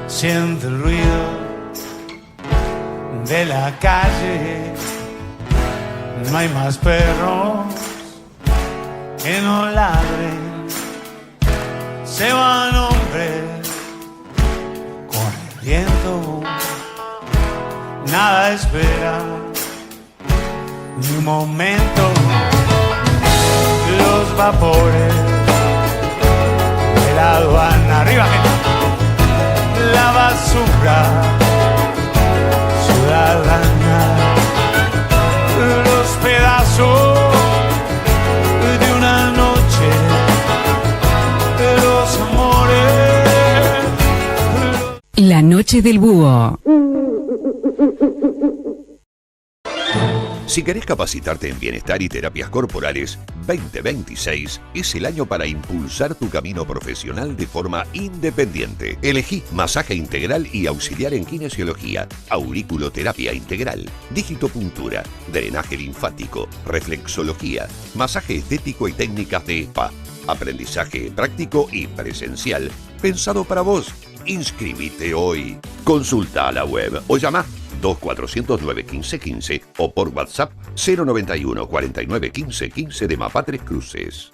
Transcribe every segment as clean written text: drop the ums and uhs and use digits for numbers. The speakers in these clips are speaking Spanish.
Siente el ruido de la calle. No hay más perros que no ladren. Se van hombres con el viento. Nada espera ni un momento. Los vapores de la aduana. Arriba, gente. La basura ciudadana. Los pedazos de una noche. Los amores. La noche del búho. Si querés capacitarte en bienestar y terapias corporales, 2026 es el año para impulsar tu camino profesional de forma independiente. Elegí masaje integral y auxiliar en kinesiología, auriculoterapia integral, digitopuntura, drenaje linfático, reflexología, masaje estético y técnicas de spa, aprendizaje práctico y presencial, pensado para vos. Inscribite hoy. Consulta a la web o llama 2409-1515 o por WhatsApp 091 49 15 15 de Mapá Tres Cruces.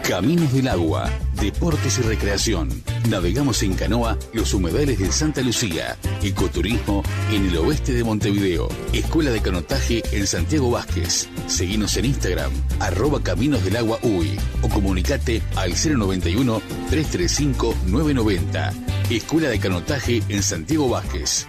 Caminos del Agua, deportes y recreación. Navegamos en canoa los humedales de Santa Lucía. Ecoturismo en el oeste de Montevideo. Escuela de canotaje en Santiago Vázquez. Seguinos en Instagram, @CaminosDelAguaUy o comunicate al 091-335-990. Escuela de canotaje en Santiago Vázquez.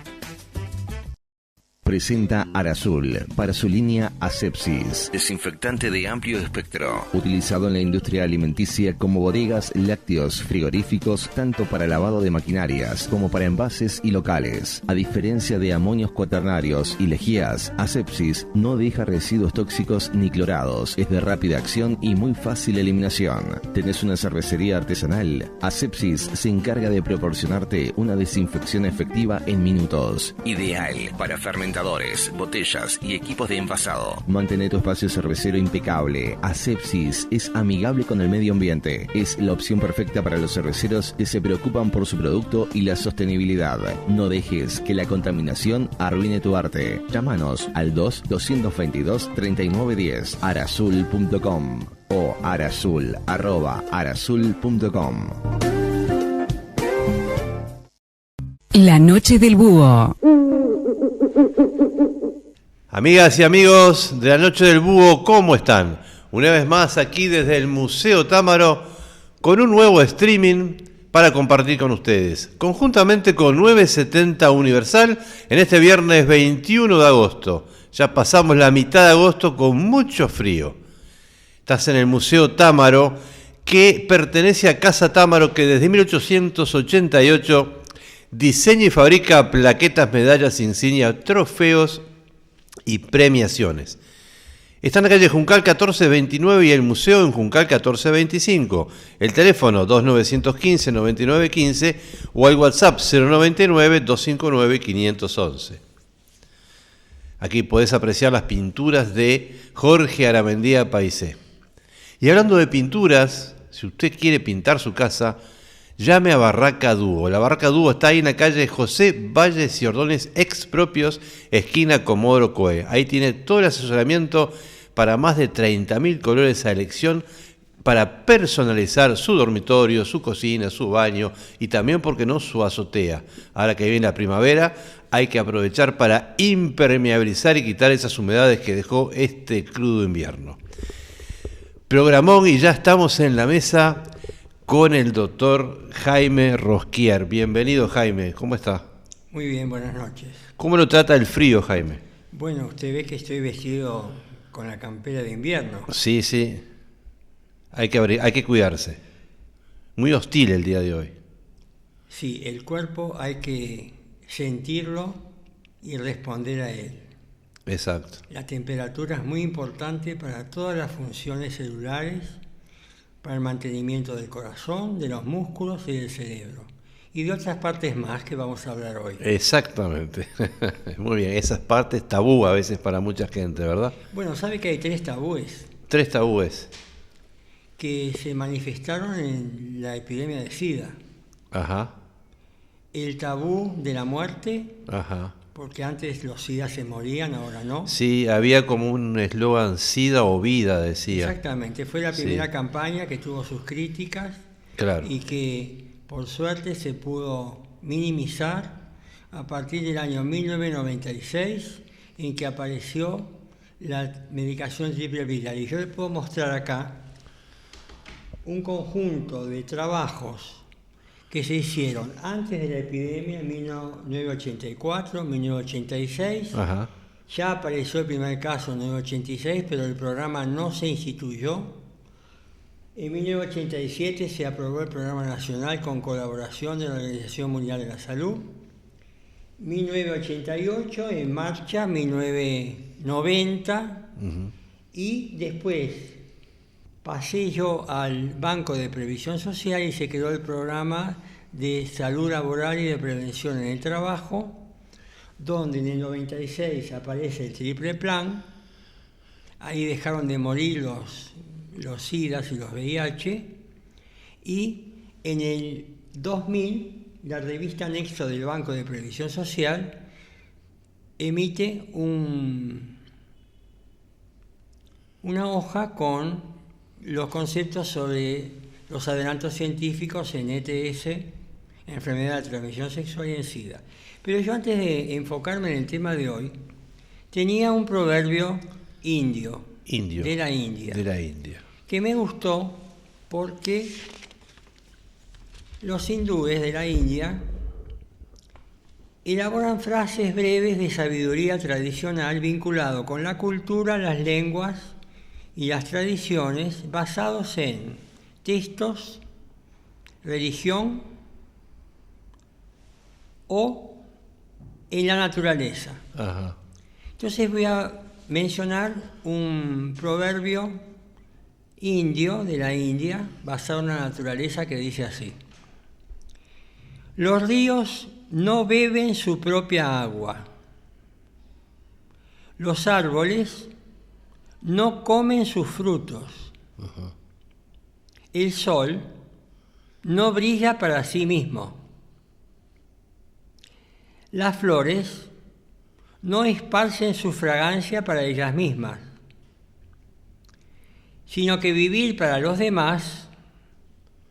Presenta Arazul para su línea Asepsis. Desinfectante de amplio espectro. Utilizado en la industria alimenticia como bodegas, lácteos, frigoríficos, tanto para lavado de maquinarias como para envases y locales. A diferencia de amonios cuaternarios y lejías, Asepsis no deja residuos tóxicos ni clorados. Es de rápida acción y muy fácil eliminación. ¿Tenés una cervecería artesanal? Asepsis se encarga de proporcionarte una desinfección efectiva en minutos. Ideal para fermentadores, botellas y equipos de envasado. Mantén tu espacio cervecero impecable. Asepsis es amigable con el medio ambiente. Es la opción perfecta para los cerveceros que se preocupan por su producto y la sostenibilidad. No dejes que la contaminación arruine tu arte. Llámanos al 2-222-3910 arazul.com o arazul@arazul.com. La noche del búho. Amigas y amigos de la Noche del Búho, ¿cómo están? Una vez más aquí desde el Museo Támaro con un nuevo streaming para compartir con ustedes, conjuntamente con 970 Universal en este viernes 21 de agosto. Ya pasamos la mitad de agosto con mucho frío. Estás en el Museo Támaro, que pertenece a Casa Támaro, que desde 1888 diseña y fabrica plaquetas, medallas, insignias, trofeos y premiaciones. Está en la calle Juncal 1429 y el museo en Juncal 1425. El teléfono 2915-9915 o el WhatsApp 099-259-511. Aquí podés apreciar las pinturas de Jorge Aramendía Paisé. Y hablando de pinturas, si usted quiere pintar su casa, llame a Barraca Dúo. La Barraca Dúo está ahí en la calle José Valles y Ordóñez, expropios, esquina Comodoro Coe. Ahí tiene todo el asesoramiento para más de 30.000 colores a elección para personalizar su dormitorio, su cocina, su baño y también, ¿por qué no?, su azotea. Ahora que viene la primavera, hay que aprovechar para impermeabilizar y quitar esas humedades que dejó este crudo invierno. Programón, y ya estamos en la mesa con el doctor Jaime Rosquier. Bienvenido, Jaime. ¿Cómo está? Muy bien, buenas noches. ¿Cómo lo trata el frío, Jaime? Bueno, usted ve que estoy vestido con la campera de invierno. Sí, sí. Hay que cuidarse. Muy hostil el día de hoy. Sí, el cuerpo hay que sentirlo y responder a él. Exacto. La temperatura es muy importante para todas las funciones celulares, para el mantenimiento del corazón, de los músculos y del cerebro. Y de otras partes más que vamos a hablar hoy. Exactamente. Muy bien, esas partes tabú a veces para mucha gente, ¿verdad? Bueno, ¿sabe que hay 3 tabúes? 3 tabúes. Que se manifestaron en la epidemia de SIDA. Ajá. el tabú de la muerte, Ajá. porque antes los SIDA se morían, ahora no. Sí, había como un eslogan SIDA o vida, decía. Exactamente, fue la primera Sí. campaña que tuvo sus críticas Claro. y que por suerte se pudo minimizar a partir del año 1996, en que apareció la medicación triple viral. Y yo les puedo mostrar acá un conjunto de trabajos que se hicieron antes de la epidemia, en 1984, 1986. Ajá. Ya apareció el primer caso en 1986, pero el programa no se instituyó. En 1987 se aprobó el programa nacional con colaboración de la Organización Mundial de la Salud. 1988 en marcha, 1990, y después pasé yo al Banco de Previsión Social y se creó el programa de salud laboral y de prevención en el trabajo, donde en el 96 aparece el triple plan. Ahí dejaron de morir los SIDAs y los VIH, y en el 2000 la revista Nexo del Banco de Previsión Social emite una hoja con los conceptos sobre los adelantos científicos en ETS, enfermedad de transmisión sexual y en SIDA. Pero yo, antes de enfocarme en el tema de hoy, tenía un proverbio indio. De la India. De la India. Que me gustó porque los hindúes de la India elaboran frases breves de sabiduría tradicional vinculado con la cultura, las lenguas y las tradiciones, basados en textos, religión o en la naturaleza. Ajá. Entonces voy a mencionar un proverbio indio de la India, basado en la naturaleza, que dice así: los ríos no beben su propia agua, los árboles no comen sus frutos, el sol no brilla para sí mismo, las flores no esparcen su fragancia para ellas mismas, sino que vivir para los demás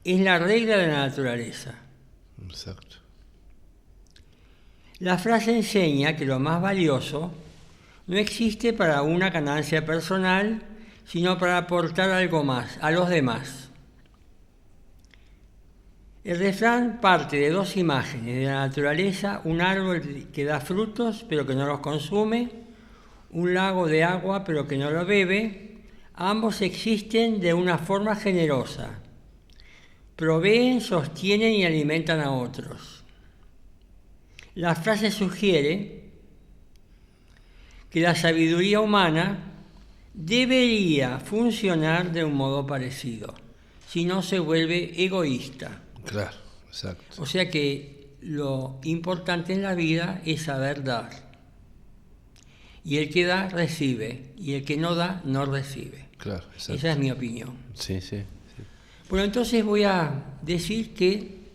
es la regla de la naturaleza. Exacto. La frase enseña que lo más valioso no existe para una ganancia personal, sino para aportar algo más a los demás. El refrán parte de dos imágenes de la naturaleza: un árbol que da frutos pero que no los consume, un lago de agua pero que no lo bebe. Ambos existen de una forma generosa. Proveen, sostienen y alimentan a otros. La frase sugiere que la sabiduría humana debería funcionar de un modo parecido, si no se vuelve egoísta. Claro, exacto. O sea que lo importante en la vida es saber dar. Y el que da, recibe. Y el que no da, no recibe. Claro, exacto. Esa es mi opinión. Sí, sí. Bueno, entonces voy a decir que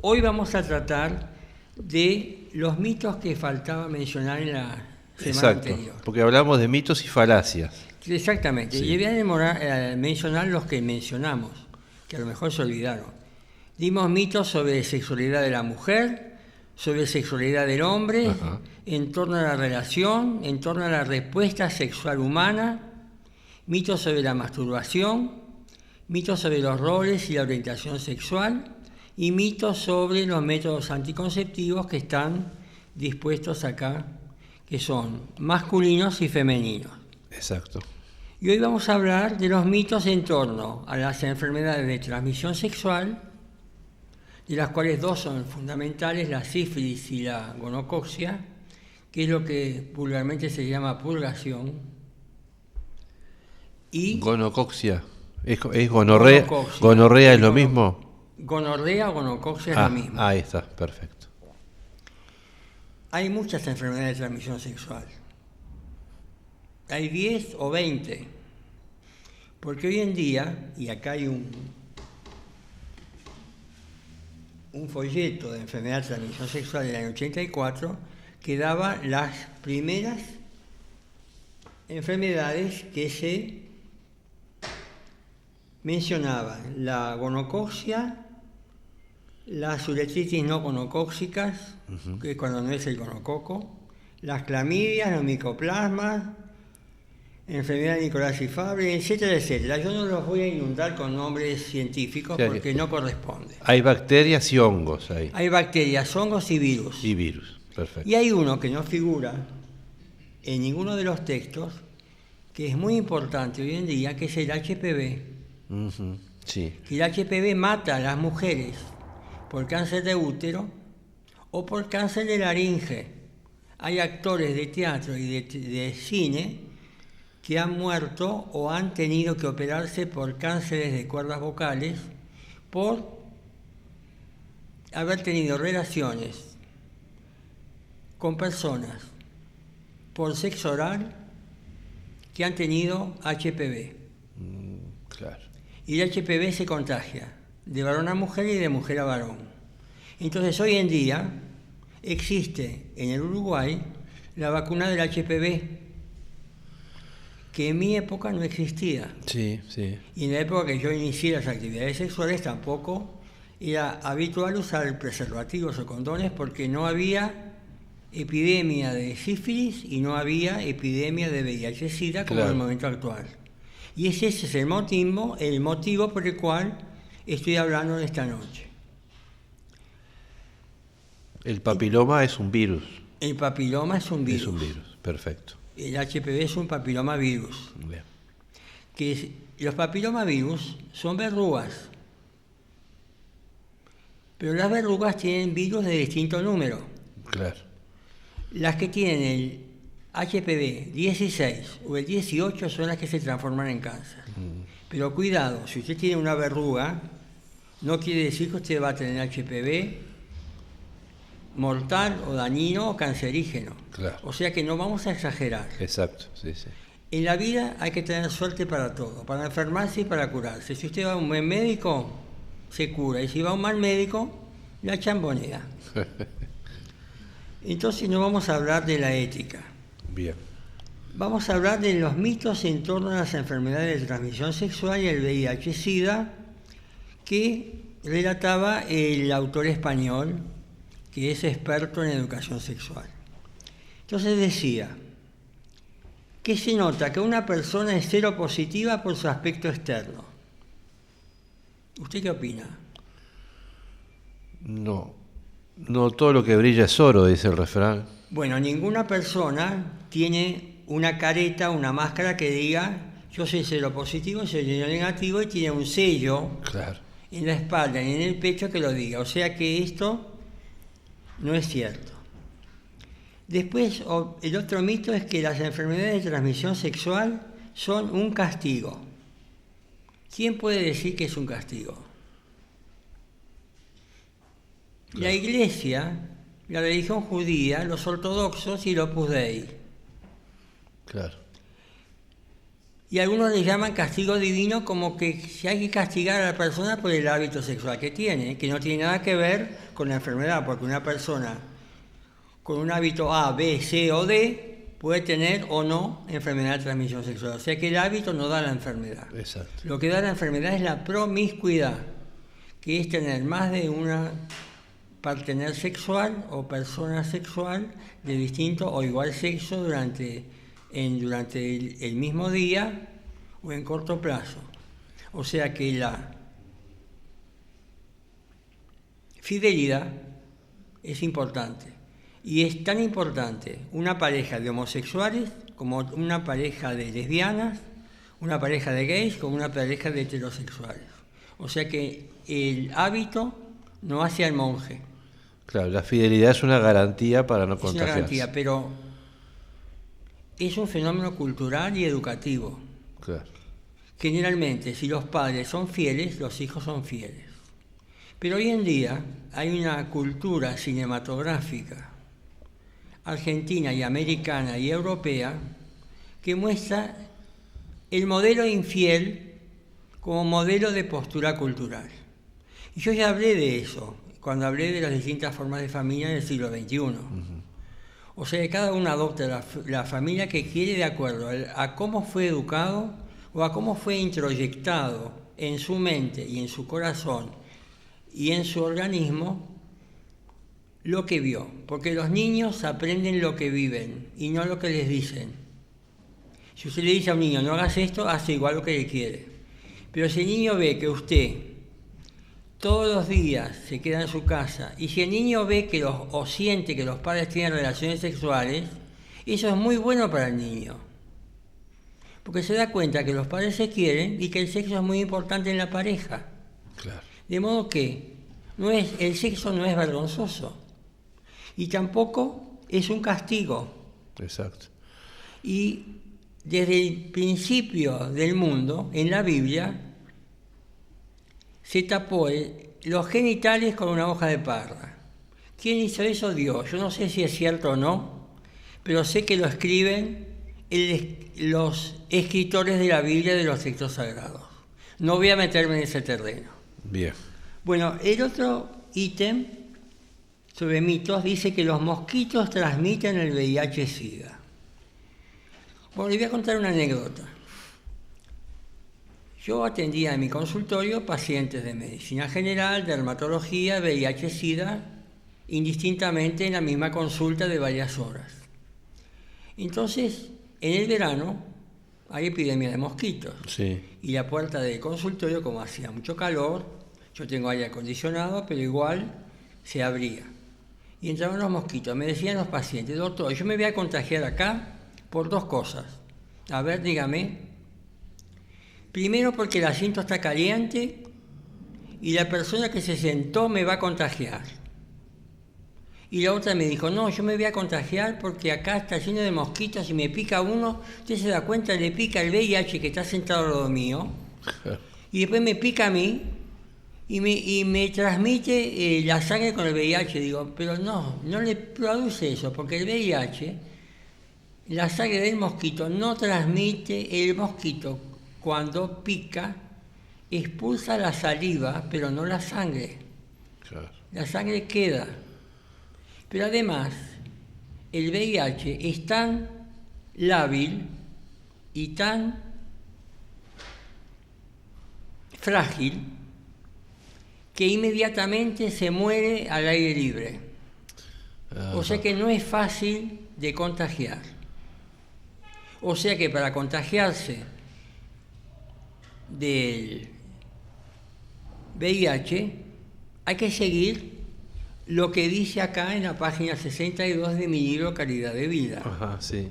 hoy vamos a tratar de los mitos que faltaba mencionar en la semana anterior. Porque hablamos de mitos y falacias. Exactamente. Sí. Y voy a mencionar los que mencionamos, que a lo mejor se olvidaron. Dimos mitos sobre sexualidad de la mujer, sobre sexualidad del hombre, Ajá. en torno a la relación, en torno a la respuesta sexual humana, mitos sobre la masturbación, mitos sobre los roles y la orientación sexual, y mitos sobre los métodos anticonceptivos que están dispuestos acá, que son masculinos y femeninos. Exacto. Y hoy vamos a hablar de los mitos en torno a las enfermedades de transmisión sexual, de las cuales dos son fundamentales: la sífilis y la gonocoxia, que es lo que vulgarmente se llama purgación. Y Gonocoxia. ¿Es gonorrea? Gonocoxia. ¿Gonorrea es lo mismo? Gonorrea o gonocoxia es lo mismo. Ahí está, perfecto. Hay muchas enfermedades de transmisión sexual. Hay 10 o 20. Porque hoy en día, y acá hay un folleto de enfermedad de transmisión sexual del año 84 que daba las primeras enfermedades que se mencionaban: la gonocoxia, las uretritis no gonocóxicas, que es cuando no es el gonococo, las clamidias, los micoplasmas, enfermedad de Nicolás y Fabry, etcétera, etcétera. Yo no los voy a inundar con nombres científicos porque no corresponde. Hay bacterias y hongos ahí. Hay bacterias, hongos y virus. Y virus, perfecto. Y hay uno que no figura en ninguno de los textos, que es muy importante hoy en día, que es el HPV. Sí. Y el HPV mata a las mujeres por cáncer de útero o por cáncer de laringe. Hay actores de teatro y de cine que han muerto o han tenido que operarse por cánceres de cuerdas vocales por haber tenido relaciones con personas por sexo oral que han tenido HPV. Claro. Y el HPV se contagia de varón a mujer y de mujer a varón. Entonces, hoy en día existe en el Uruguay la vacuna del HPV, que en mi época no existía. Sí, sí. Y en la época que yo inicié las actividades sexuales tampoco era habitual usar preservativos o condones, porque no había epidemia de sífilis y no había epidemia de VIH-Sida como en el momento actual. Y ese es el motivo por el cual estoy hablando esta noche. El papiloma es un virus. El papiloma es un virus. Es un virus, perfecto. El HPV es un papilomavirus. Bien. Los papilomavirus son verrugas, pero las verrugas tienen virus de distinto número. Claro. Las que tienen el HPV 16 o el 18 son las que se transforman en cáncer. Pero cuidado, si usted tiene una verruga, no quiere decir que usted va a tener HPV mortal o dañino o cancerígeno. Claro. O sea que no vamos a exagerar. Exacto, sí, sí. En la vida hay que tener suerte para todo, para enfermarse y para curarse. Si usted va a un buen médico, se cura. Y si va a un mal médico, la chambonea. Entonces no vamos a hablar de la ética. Bien. Vamos a hablar de los mitos en torno a las enfermedades de transmisión sexual y el VIH-Sida que relataba el autor español, que es experto en educación sexual. Entonces decía que se nota que una persona es seropositiva por su aspecto externo. ¿Usted qué opina? No todo lo que brilla es oro, dice el refrán. Bueno, ninguna persona tiene una careta, una máscara que diga yo soy seropositivo, soy negativo, y tiene un sello en la espalda y en el pecho que lo diga. O sea que esto no es cierto. Después, el otro mito es que las enfermedades de transmisión sexual son un castigo. ¿Quién puede decir que es un castigo? Claro. La Iglesia, la religión judía, los ortodoxos y los Opus Dei. Claro. Y algunos le llaman castigo divino, como que hay que castigar a la persona por el hábito sexual que tiene, que no tiene nada que ver con la enfermedad, porque una persona con un hábito A, B, C o D puede tener o no enfermedad de transmisión sexual. O sea que el hábito no da la enfermedad. Exacto. Lo que da la enfermedad es la promiscuidad, que es tener más de una partener sexual o persona sexual de distinto o igual sexo durante el mismo día o en corto plazo. O sea que la fidelidad es importante. Y es tan importante una pareja de homosexuales como una pareja de lesbianas, una pareja de gays como una pareja de heterosexuales. O sea que el hábito no hace al monje. Claro, la fidelidad es una garantía para no contagiarse. Es una garantía, pero es un fenómeno cultural y educativo. Claro. Generalmente, si los padres son fieles, los hijos son fieles. Pero hoy en día hay una cultura cinematográfica argentina y americana y europea que muestra el modelo infiel como modelo de postura cultural. Y yo ya hablé de eso cuando hablé de las distintas formas de familia del siglo XXI. O sea, que cada uno adopta la familia que quiere de acuerdo a cómo fue educado o a cómo fue introyectado en su mente y en su corazón y en su organismo lo que vio. Porque los niños aprenden lo que viven y no lo que les dicen. Si usted le dice a un niño, no hagas esto, hace igual lo que le quiere. Pero si el niño ve que usted todos los días se queda en su casa, y si el niño ve que o siente que los padres tienen relaciones sexuales, eso es muy bueno para el niño. Porque se da cuenta que los padres se quieren y que el sexo es muy importante en la pareja. Claro. De modo que el sexo no es vergonzoso. Y tampoco es un castigo. Exacto. Y desde el principio del mundo, en la Biblia, se tapó los genitales con una hoja de parra. ¿Quién hizo eso? Dios. Yo no sé si es cierto o no, pero sé que lo escriben los escritores de la Biblia de los textos sagrados. No voy a meterme en ese terreno. Bien. Bueno, el otro ítem sobre mitos dice que los mosquitos transmiten el VIH-Sida. Bueno, les voy a contar una anécdota. Yo atendía en mi consultorio pacientes de medicina general, dermatología, VIH-Sida, indistintamente en la misma consulta de varias horas. Entonces, en el verano hay epidemia de mosquitos. Sí. Y la puerta del consultorio, como hacía mucho calor, yo tengo aire acondicionado, pero igual se abría. Y entraban los mosquitos. Me decían los pacientes, doctor, yo me voy a contagiar acá por dos cosas. A ver, dígame. Primero, porque el asiento está caliente y la persona que se sentó me va a contagiar. Y la otra me dijo, no, yo me voy a contagiar porque acá está lleno de mosquitos y me pica uno, usted se da cuenta, le pica el VIH que está sentado al lado mío, y después me pica a mí y me transmite la sangre con el VIH. Digo, pero no le produce eso, porque el VIH, la sangre del mosquito no transmite. El mosquito cuando pica expulsa la saliva, pero no la sangre. Claro. La sangre queda. Pero además, el VIH es tan lábil y tan frágil que inmediatamente se muere al aire libre. O sea que no es fácil de contagiar. O sea que para contagiarse del VIH hay que seguir lo que dice acá en la página 62 de mi libro Calidad de Vida. Ajá, sí.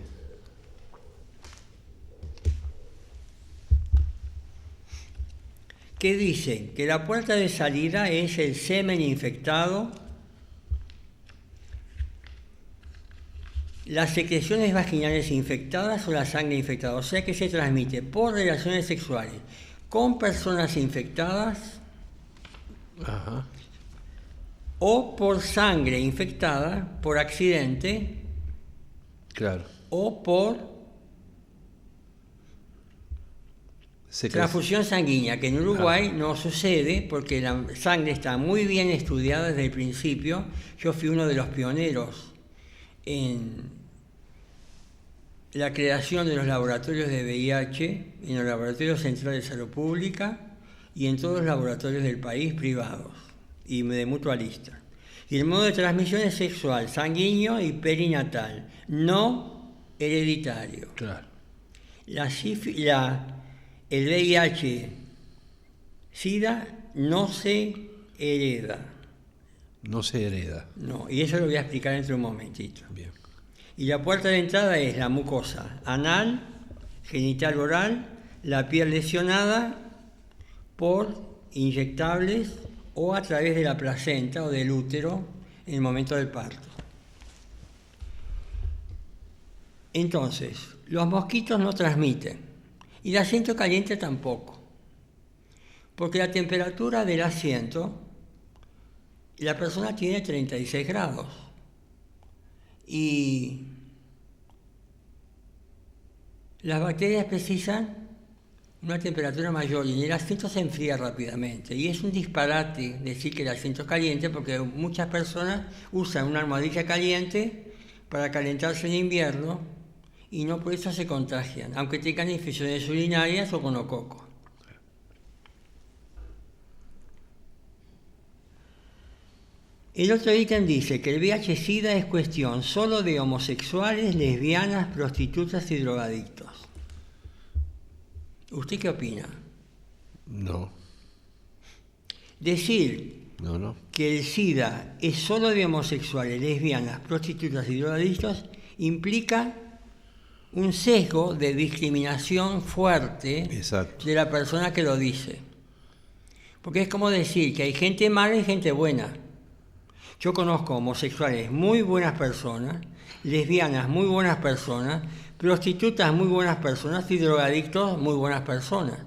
Que dice que la puerta de salida es el semen infectado, las secreciones vaginales infectadas o la sangre infectada. O sea que se transmite por relaciones sexuales con personas infectadas. Ajá. O por sangre infectada, por accidente, Claro. o por transfusión sanguínea, que en Uruguay no sucede porque la sangre está muy bien estudiada desde el principio. Yo fui uno de los pioneros en la creación de los laboratorios de VIH, en los laboratorios centrales de salud pública y en todos los laboratorios del país privados y de mutualistas. Y el modo de transmisión es sexual, sanguíneo y perinatal, no hereditario. Claro. El VIH-Sida no se hereda. No se hereda. No, y eso lo voy a explicar dentro de un momentito. Bien. Y la puerta de entrada es la mucosa anal, genital oral, la piel lesionada por inyectables o a través de la placenta o del útero en el momento del parto. Entonces, los mosquitos no transmiten y el asiento caliente tampoco, porque la temperatura del asiento, la persona tiene 36 grados y las bacterias precisan una temperatura mayor y el asiento se enfría rápidamente. Y es un disparate decir que el asiento es caliente porque muchas personas usan una almohadilla caliente para calentarse en invierno y no por eso se contagian, aunque tengan infecciones urinarias o gonococo. El otro ítem dice que el VIH-Sida es cuestión solo de homosexuales, lesbianas, prostitutas y drogadictos. ¿Usted qué opina? No. Decir que el SIDA es solo de homosexuales, lesbianas, prostitutas y drogadictos implica un sesgo de discriminación fuerte de la persona que lo dice. Porque es como decir que hay gente mala y gente buena. Yo conozco homosexuales muy buenas personas, lesbianas muy buenas personas, prostitutas muy buenas personas y drogadictos muy buenas personas,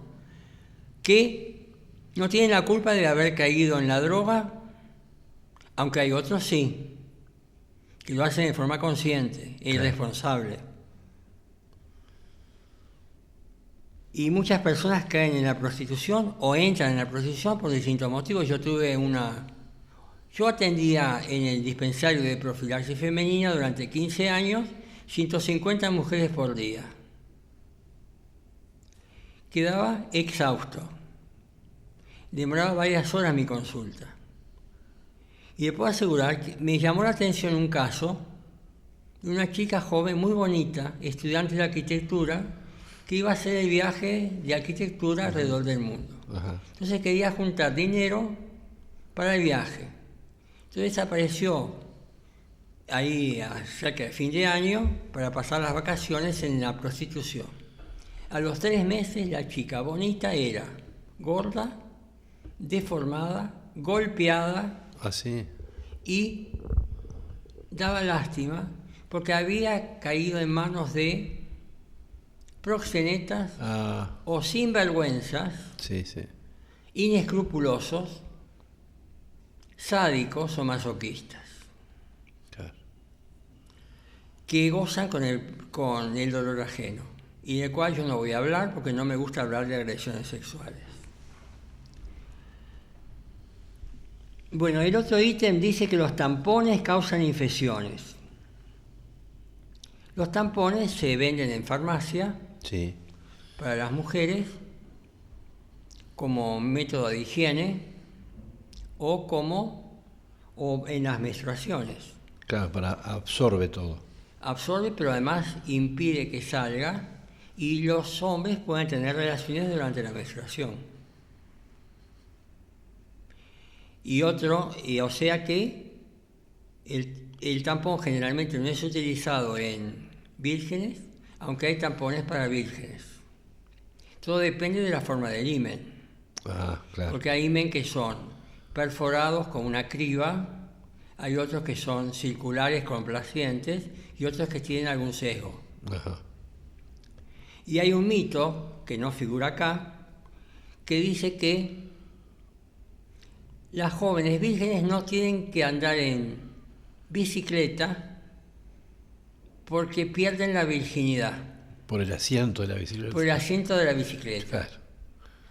que no tienen la culpa de haber caído en la droga, aunque hay otros sí, que lo hacen de forma consciente e irresponsable. Y muchas personas caen en la prostitución o entran en la prostitución por distintos motivos. Yo atendía en el dispensario de profilaxis femenina durante 15 años, 150 mujeres por día. Quedaba exhausto. Demoraba varias horas mi consulta. Y le puedo asegurar que me llamó la atención un caso de una chica joven muy bonita, estudiante de arquitectura, que iba a hacer el viaje de arquitectura alrededor del mundo. Entonces quería juntar dinero para el viaje. Entonces apareció ahí cerca de fin de año para pasar las vacaciones en la prostitución. A los 3 meses la chica bonita era gorda, deformada, golpeada y daba lástima porque había caído en manos de proxenetas o sinvergüenzas, inescrupulosos, sádicos o masoquistas, que gozan con el dolor ajeno, y del cual yo no voy a hablar porque no me gusta hablar de agresiones sexuales. Bueno, el otro ítem dice que los tampones causan infecciones. Los tampones se venden en farmacia para las mujeres como método de higiene o en las menstruaciones. Claro, absorbe todo. Absorbe, pero además impide que salga y los hombres pueden tener relaciones durante la menstruación. O sea que el tampón generalmente no es utilizado en vírgenes, aunque hay tampones para vírgenes. Todo depende de la forma del himen. Porque hay himen que son perforados con una criba, hay otros que son circulares complacientes y otros que tienen algún sesgo. Y hay un mito, que no figura acá, que dice que las jóvenes vírgenes no tienen que andar en bicicleta porque pierden la virginidad. Por el asiento de la bicicleta. Por el asiento de la bicicleta.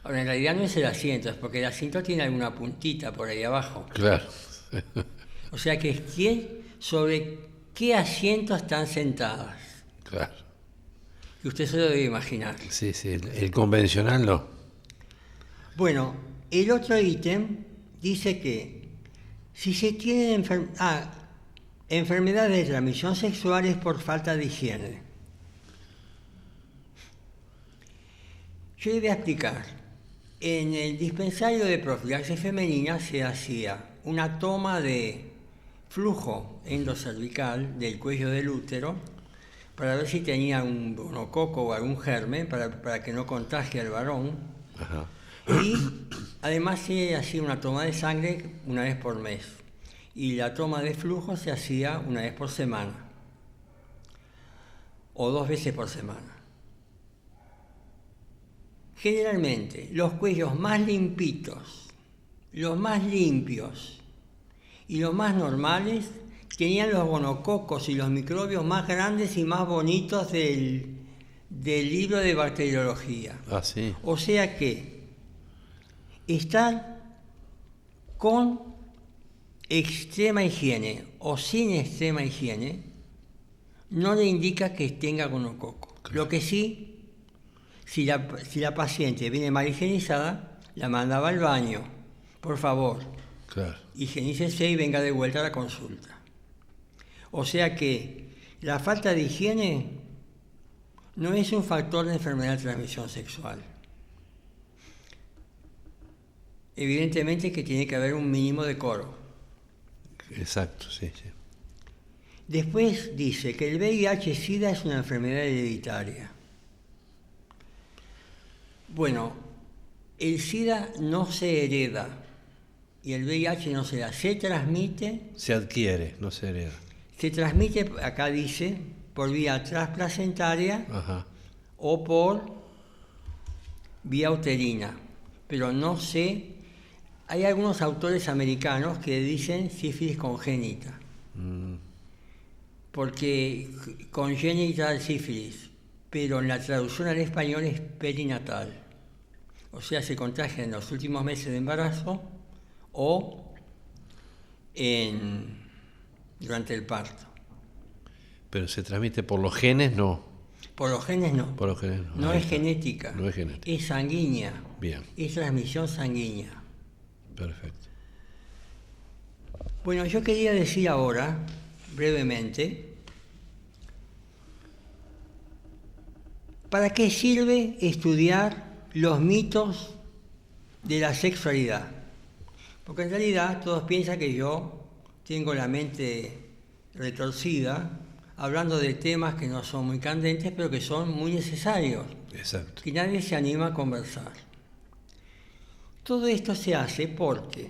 Ahora, en realidad no es el asiento, es porque el asiento tiene alguna puntita por ahí abajo. O sea que sobre qué asiento están sentadas. Y usted se lo debe imaginar. Sí, el convencional no. Bueno, el otro ítem dice que si se tienen enfermedades de transmisión sexual es por falta de higiene. Yo le voy a explicar. En el dispensario de profilaxis femenina se hacía una toma de flujo endocervical del cuello del útero para ver si tenía un gonococo o algún germen para que no contagie al varón. Y además se hacía una toma de sangre una vez por mes. Y la toma de flujo se hacía una vez por semana. O 2 veces por semana. Generalmente, los cuellos más limpitos, los más limpios y los más normales tenían los gonococos y los microbios más grandes y más bonitos del del libro de bacteriología. Ah, sí. O sea que estar con extrema higiene o sin extrema higiene no le indica que tenga gonococo. Claro. Lo que sí, si la paciente viene mal higienizada, la mandaba al baño. Por favor, claro, higienícese y venga de vuelta a la consulta. O sea que la falta de higiene no es un factor de enfermedad de transmisión sexual. Evidentemente que tiene que haber un mínimo decoro. Exacto, sí, sí. Después dice que el VIH-Sida es una enfermedad hereditaria. Bueno, el SIDA no se hereda y el VIH no se hereda, se transmite. Se adquiere, no se hereda. Se transmite, acá dice, por vía transplacentaria. Ajá. O por vía uterina, pero no sé. Hay algunos autores americanos que dicen sífilis congénita, porque congenital sífilis, pero en la traducción al español es perinatal, o sea, se contagia en los últimos meses de embarazo o durante el parto. Pero se transmite por los genes, no. Por los genes no. Por los genes no. No es genética. No es genética. Es sanguínea. Bien. Es transmisión sanguínea. Perfecto. Bueno, yo quería decir ahora, brevemente, ¿para qué sirve estudiar los mitos de la sexualidad? Porque en realidad todos piensan que yo tengo la mente retorcida, hablando de temas que no son muy candentes, pero que son muy necesarios. Exacto. Que nadie se anima a conversar. Todo esto se hace porque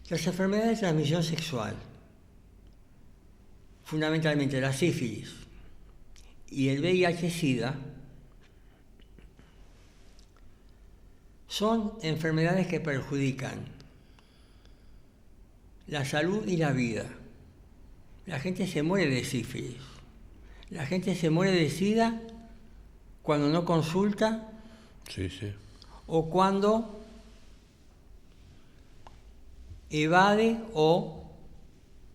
las enfermedades de transmisión sexual, fundamentalmente la sífilis y el VIH-Sida, son enfermedades que perjudican la salud y la vida. La gente se muere de sífilis. La gente se muere de SIDA cuando no consulta. Sí, sí. O cuando evade o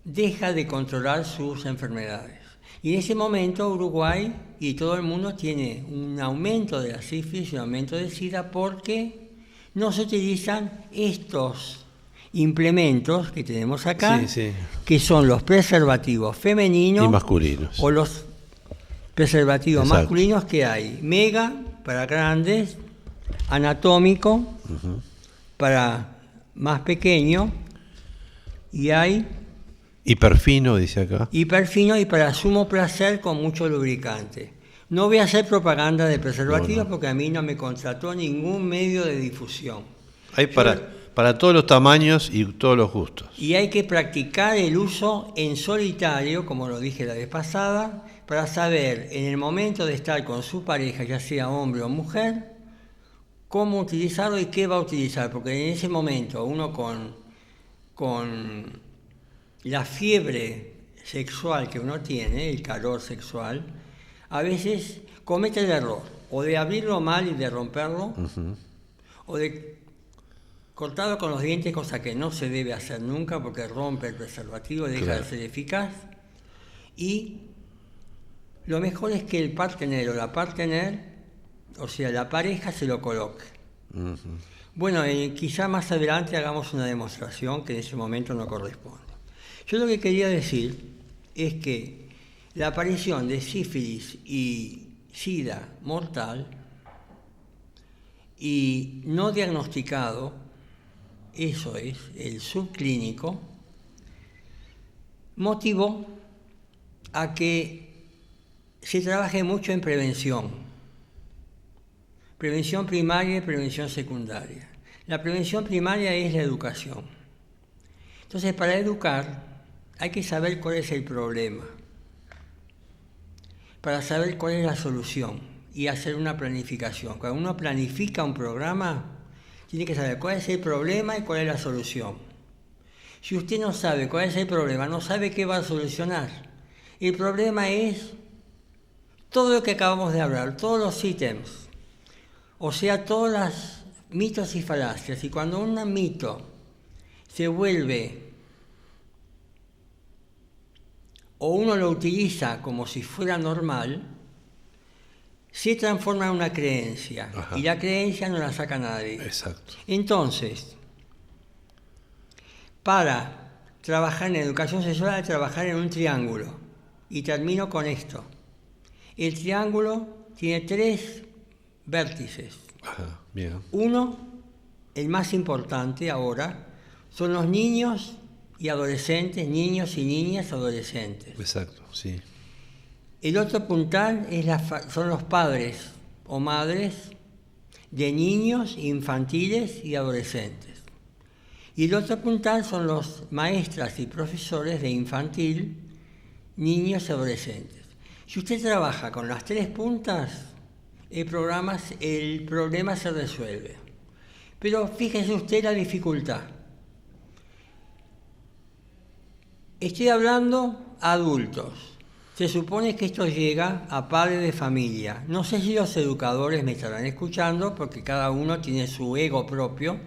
deja de controlar sus enfermedades. Y en ese momento Uruguay y todo el mundo tiene un aumento de la sífilis y un aumento del SIDA porque no se utilizan estos implementos que tenemos acá, sí, sí, que son los preservativos femeninos y masculinos. O los preservativos Exacto. masculinos que hay. Mega para grandes, anatómico para más pequeño, y hay hiperfino, dice acá. Hiperfino y para sumo placer con mucho lubricante. No voy a hacer propaganda de preservativos porque a mí no me contrató ningún medio de difusión. Hay para todos los tamaños y todos los gustos. Y hay que practicar el uso en solitario, como lo dije la vez pasada, para saber en el momento de estar con su pareja, ya sea hombre o mujer, cómo utilizarlo y qué va a utilizar. Porque en ese momento uno con la fiebre sexual que uno tiene, el calor sexual, a veces comete el error o de abrirlo mal y de romperlo, o de cortarlo con los dientes, cosa que no se debe hacer nunca porque rompe el preservativo y deja de ser eficaz. Y lo mejor es que el partener o la partener, o sea, la pareja, se lo coloque. Bueno, quizá más adelante hagamos una demostración que en ese momento no corresponde. Yo lo que quería decir es que la aparición de sífilis y SIDA mortal y no diagnosticado, eso es, el subclínico, motivó a que se trabaje mucho en prevención primaria y prevención secundaria. La prevención primaria es la educación. Entonces, para educar hay que saber cuál es el problema, para saber cuál es la solución y hacer una planificación. Cuando uno planifica un programa, tiene que saber cuál es el problema y cuál es la solución. Si usted no sabe cuál es el problema, no sabe qué va a solucionar. El problema es todo lo que acabamos de hablar, todos los ítems, o sea, todos los mitos y falacias. Y cuando un mito se vuelve, o uno lo utiliza como si fuera normal, se transforma en una creencia. Ajá. Y la creencia no la saca nadie. Exacto. Entonces, para trabajar en educación sexual hay que trabajar en un triángulo. Y termino con esto. El triángulo tiene 3 vértices. Ajá, bien. Uno, el más importante ahora, son los niños y adolescentes, niños y niñas adolescentes. Exacto, sí. El otro puntal son los padres o madres de niños infantiles y adolescentes. Y el otro puntal son los maestras y profesores de infantil, niños y adolescentes. Si usted trabaja con las 3 puntas, el problema se resuelve. Pero fíjese usted la dificultad. Estoy hablando a adultos. Se supone que esto llega a padres de familia. No sé si los educadores me estarán escuchando, porque cada uno tiene su ego propio.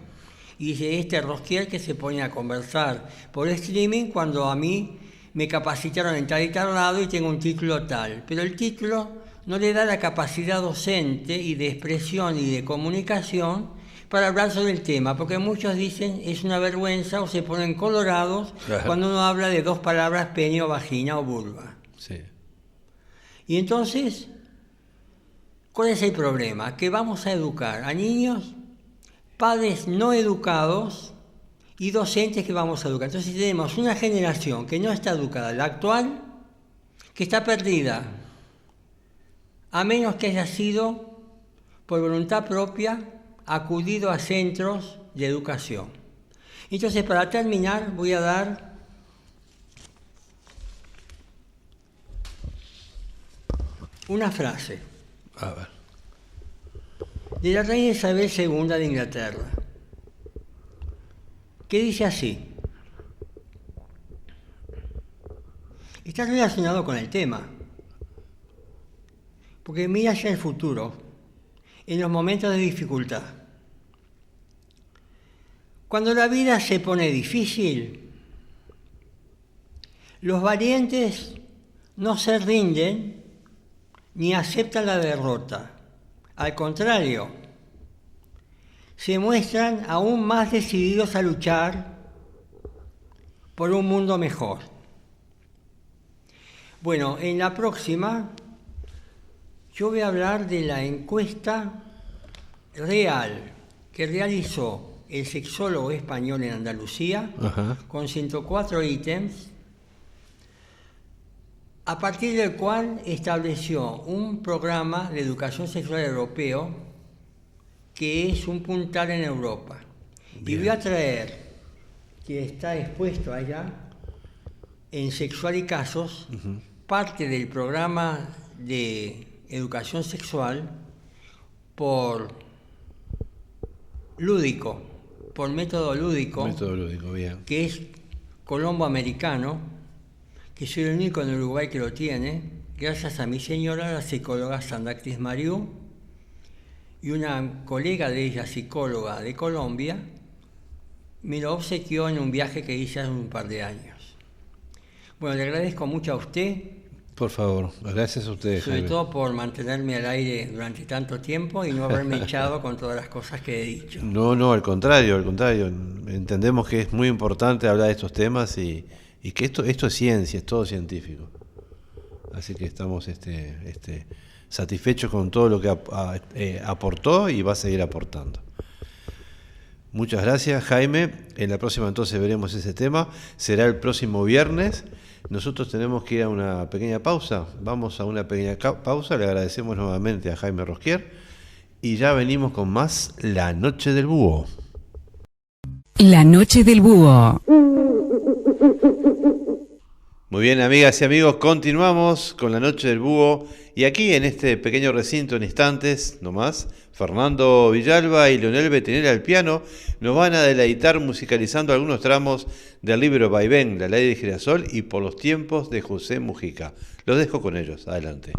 Y dice, este Rosquier que se pone a conversar por streaming cuando a mí me capacitaron en tal y tal lado y tengo un título tal. Pero el título no le da la capacidad docente y de expresión y de comunicación para hablar sobre el tema, porque muchos dicen es una vergüenza o se ponen colorados cuando uno habla de 2 palabras, pene o vagina o vulva. Sí. Y entonces, ¿cuál es el problema? Que vamos a educar a niños, padres no educados y docentes que vamos a educar. Entonces tenemos una generación que no está educada, la actual, que está perdida, a menos que haya sido, por voluntad propia, acudido a centros de educación. Entonces, para terminar, voy a dar una frase. A ver. De la reina Isabel II de Inglaterra, que dice así. Está relacionado con el tema, porque mira hacia el futuro, en los momentos de dificultad. Cuando la vida se pone difícil, los valientes no se rinden ni aceptan la derrota. Al contrario, se muestran aún más decididos a luchar por un mundo mejor. Bueno, en la próxima yo voy a hablar de la encuesta real que realizó el sexólogo español en Andalucía, con 104 ítems, a partir del cual estableció un programa de educación sexual europeo que es un puntal en Europa. Bien. Y voy a traer, que está expuesto allá, en Sexual y Casos, parte del programa de educación sexual por método lúdico, bien. Que es colombo-americano, que soy el único en Uruguay que lo tiene, gracias a mi señora, la psicóloga Sandra Cris Mariú, y una colega de ella, psicóloga de Colombia, me lo obsequió en un viaje que hice hace un par de años. Bueno, le agradezco mucho a usted. Por favor, gracias a ustedes, sobre Jaime. todo por mantenerme al aire durante tanto tiempo y no haberme echado con todas las cosas que he dicho. No, al contrario. Entendemos que es muy importante hablar de estos temas y que esto es ciencia, es todo científico. Así que estamos satisfechos con todo lo que aportó y va a seguir aportando. Muchas gracias, Jaime. En la próxima entonces veremos ese tema. Será el próximo viernes. Nosotros tenemos que ir a una pequeña pausa. Vamos a una pequeña pausa. Le agradecemos nuevamente a Jaime Rosquier. Y ya venimos con más La Noche del Búho. La Noche del Búho. Muy bien, amigas y amigos, continuamos con La Noche del Búho. Y aquí en este pequeño recinto, en instantes nomás, Fernando Villalba y Leonel Betinera al piano nos van a deleitar musicalizando algunos tramos del libro Vaivén, La Ley del Girasol y Por los tiempos de José Mujica. Los dejo con ellos. Adelante.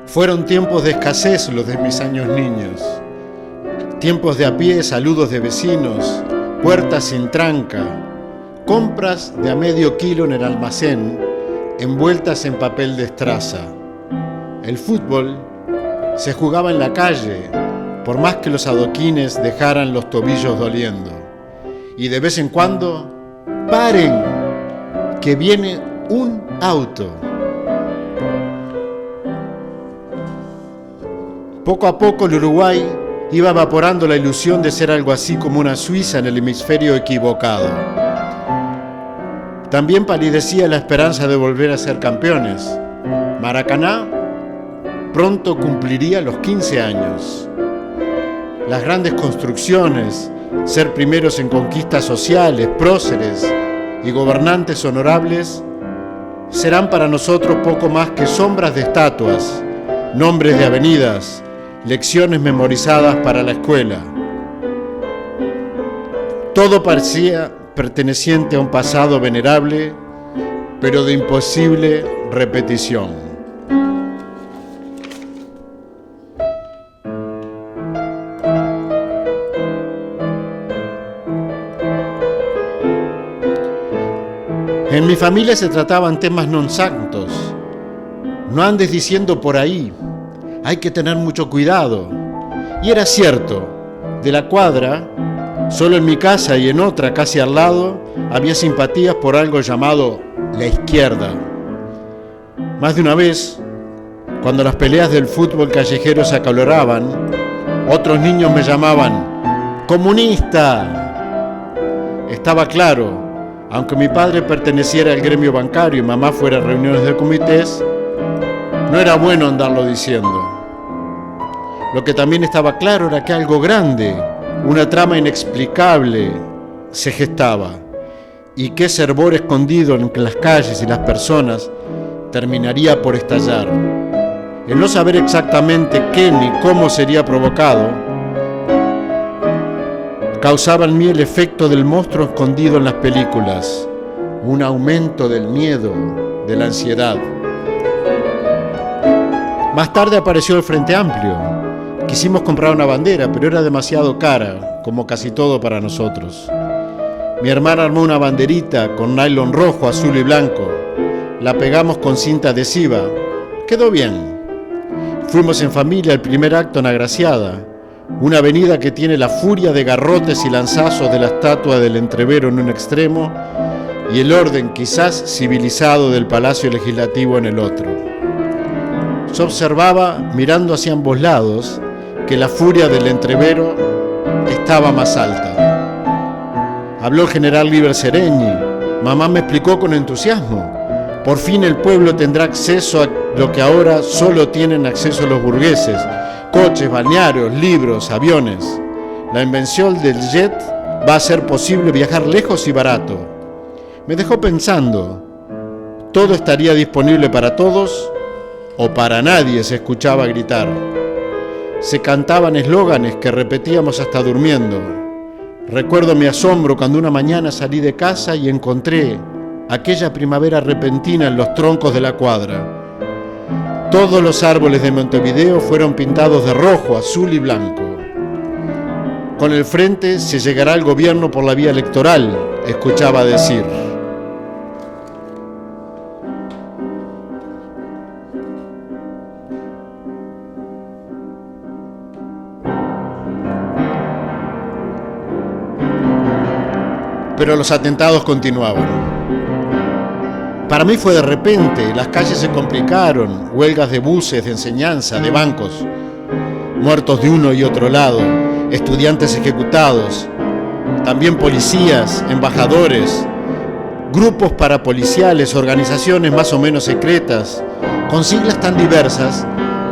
Fueron tiempos de escasez los de mis años niños. Tiempos de a pie, saludos de vecinos, puertas sin tranca, compras de a medio kilo en el almacén, envueltas en papel de estraza. El fútbol se jugaba en la calle, por más que los adoquines dejaran los tobillos doliendo. Y de vez en cuando, ¡paren!, que viene un auto. Poco a poco el Uruguay iba evaporando la ilusión de ser algo así como una Suiza en el hemisferio equivocado. También palidecía la esperanza de volver a ser campeones. Maracaná pronto cumpliría los 15 años. Las grandes construcciones, ser primeros en conquistas sociales, próceres y gobernantes honorables, serán para nosotros poco más que sombras de estatuas, nombres de avenidas, lecciones memorizadas para la escuela. Todo parecía perteneciente a un pasado venerable, pero de imposible repetición. En mi familia se trataban temas non santos. No andes diciendo por ahí, hay que tener mucho cuidado. Y era cierto, de la cuadra, solo en mi casa y en otra casi al lado, había simpatías por algo llamado la izquierda. Más de una vez, cuando las peleas del fútbol callejero se acaloraban, otros niños me llamaban ¡comunista! Estaba claro, aunque mi padre perteneciera al gremio bancario y mamá fuera a reuniones de comités, no era bueno andarlo diciendo. Lo que también estaba claro era que algo grande, una trama inexplicable, se gestaba, y que ese hervor escondido entre las calles y las personas terminaría por estallar. El no saber exactamente qué ni cómo sería provocado, causaba en mí el efecto del monstruo escondido en las películas, un aumento del miedo, de la ansiedad. Más tarde apareció el Frente Amplio. Quisimos comprar una bandera, pero era demasiado cara, como casi todo para nosotros. Mi hermana armó una banderita con nylon rojo, azul y blanco. La pegamos con cinta adhesiva. Quedó bien. Fuimos en familia al primer acto en Agraciada, una avenida que tiene la furia de garrotes y lanzazos de la estatua del Entrevero en un extremo y el orden quizás civilizado del Palacio Legislativo en el otro. Se observaba, mirando hacia ambos lados, que la furia del Entrevero estaba más alta. Habló el general Liber Seregni. Mamá me explicó con entusiasmo. Por fin el pueblo tendrá acceso a lo que ahora solo tienen acceso los burgueses: coches, balnearios, libros, aviones. La invención del jet va a hacer posible viajar lejos y barato. Me dejó pensando, ¿todo estaría disponible para todos o para nadie?, se escuchaba gritar. Se cantaban eslóganes que repetíamos hasta durmiendo. Recuerdo mi asombro cuando una mañana salí de casa y encontré aquella primavera repentina en los troncos de la cuadra. Todos los árboles de Montevideo fueron pintados de rojo, azul y blanco. Con el frente se llegará al gobierno por la vía electoral, escuchaba decir. Pero los atentados continuaban. Para mí fue de repente, las calles se complicaron, huelgas de buses, de enseñanza, de bancos, muertos de uno y otro lado, estudiantes ejecutados, también policías, embajadores, grupos parapoliciales, organizaciones más o menos secretas, con siglas tan diversas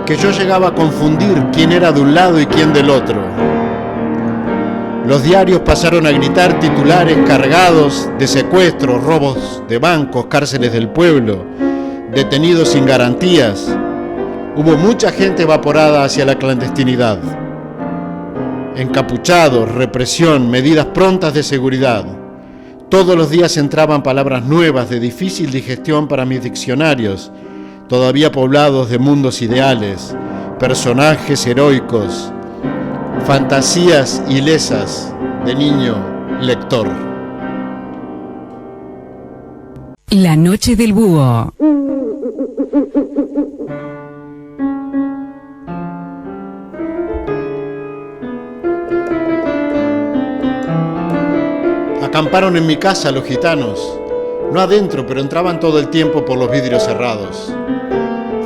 que yo llegaba a confundir quién era de un lado y quién del otro. Los diarios pasaron a gritar titulares cargados de secuestros, robos de bancos, cárceles del pueblo, detenidos sin garantías. Hubo mucha gente evaporada hacia la clandestinidad. Encapuchados, represión, medidas prontas de seguridad. Todos los días entraban palabras nuevas de difícil digestión para mis diccionarios, todavía poblados de mundos ideales, personajes heroicos, fantasías ilesas de niño lector. La noche del búho. Acamparon en mi casa los gitanos, no adentro, pero entraban todo el tiempo por los vidrios cerrados.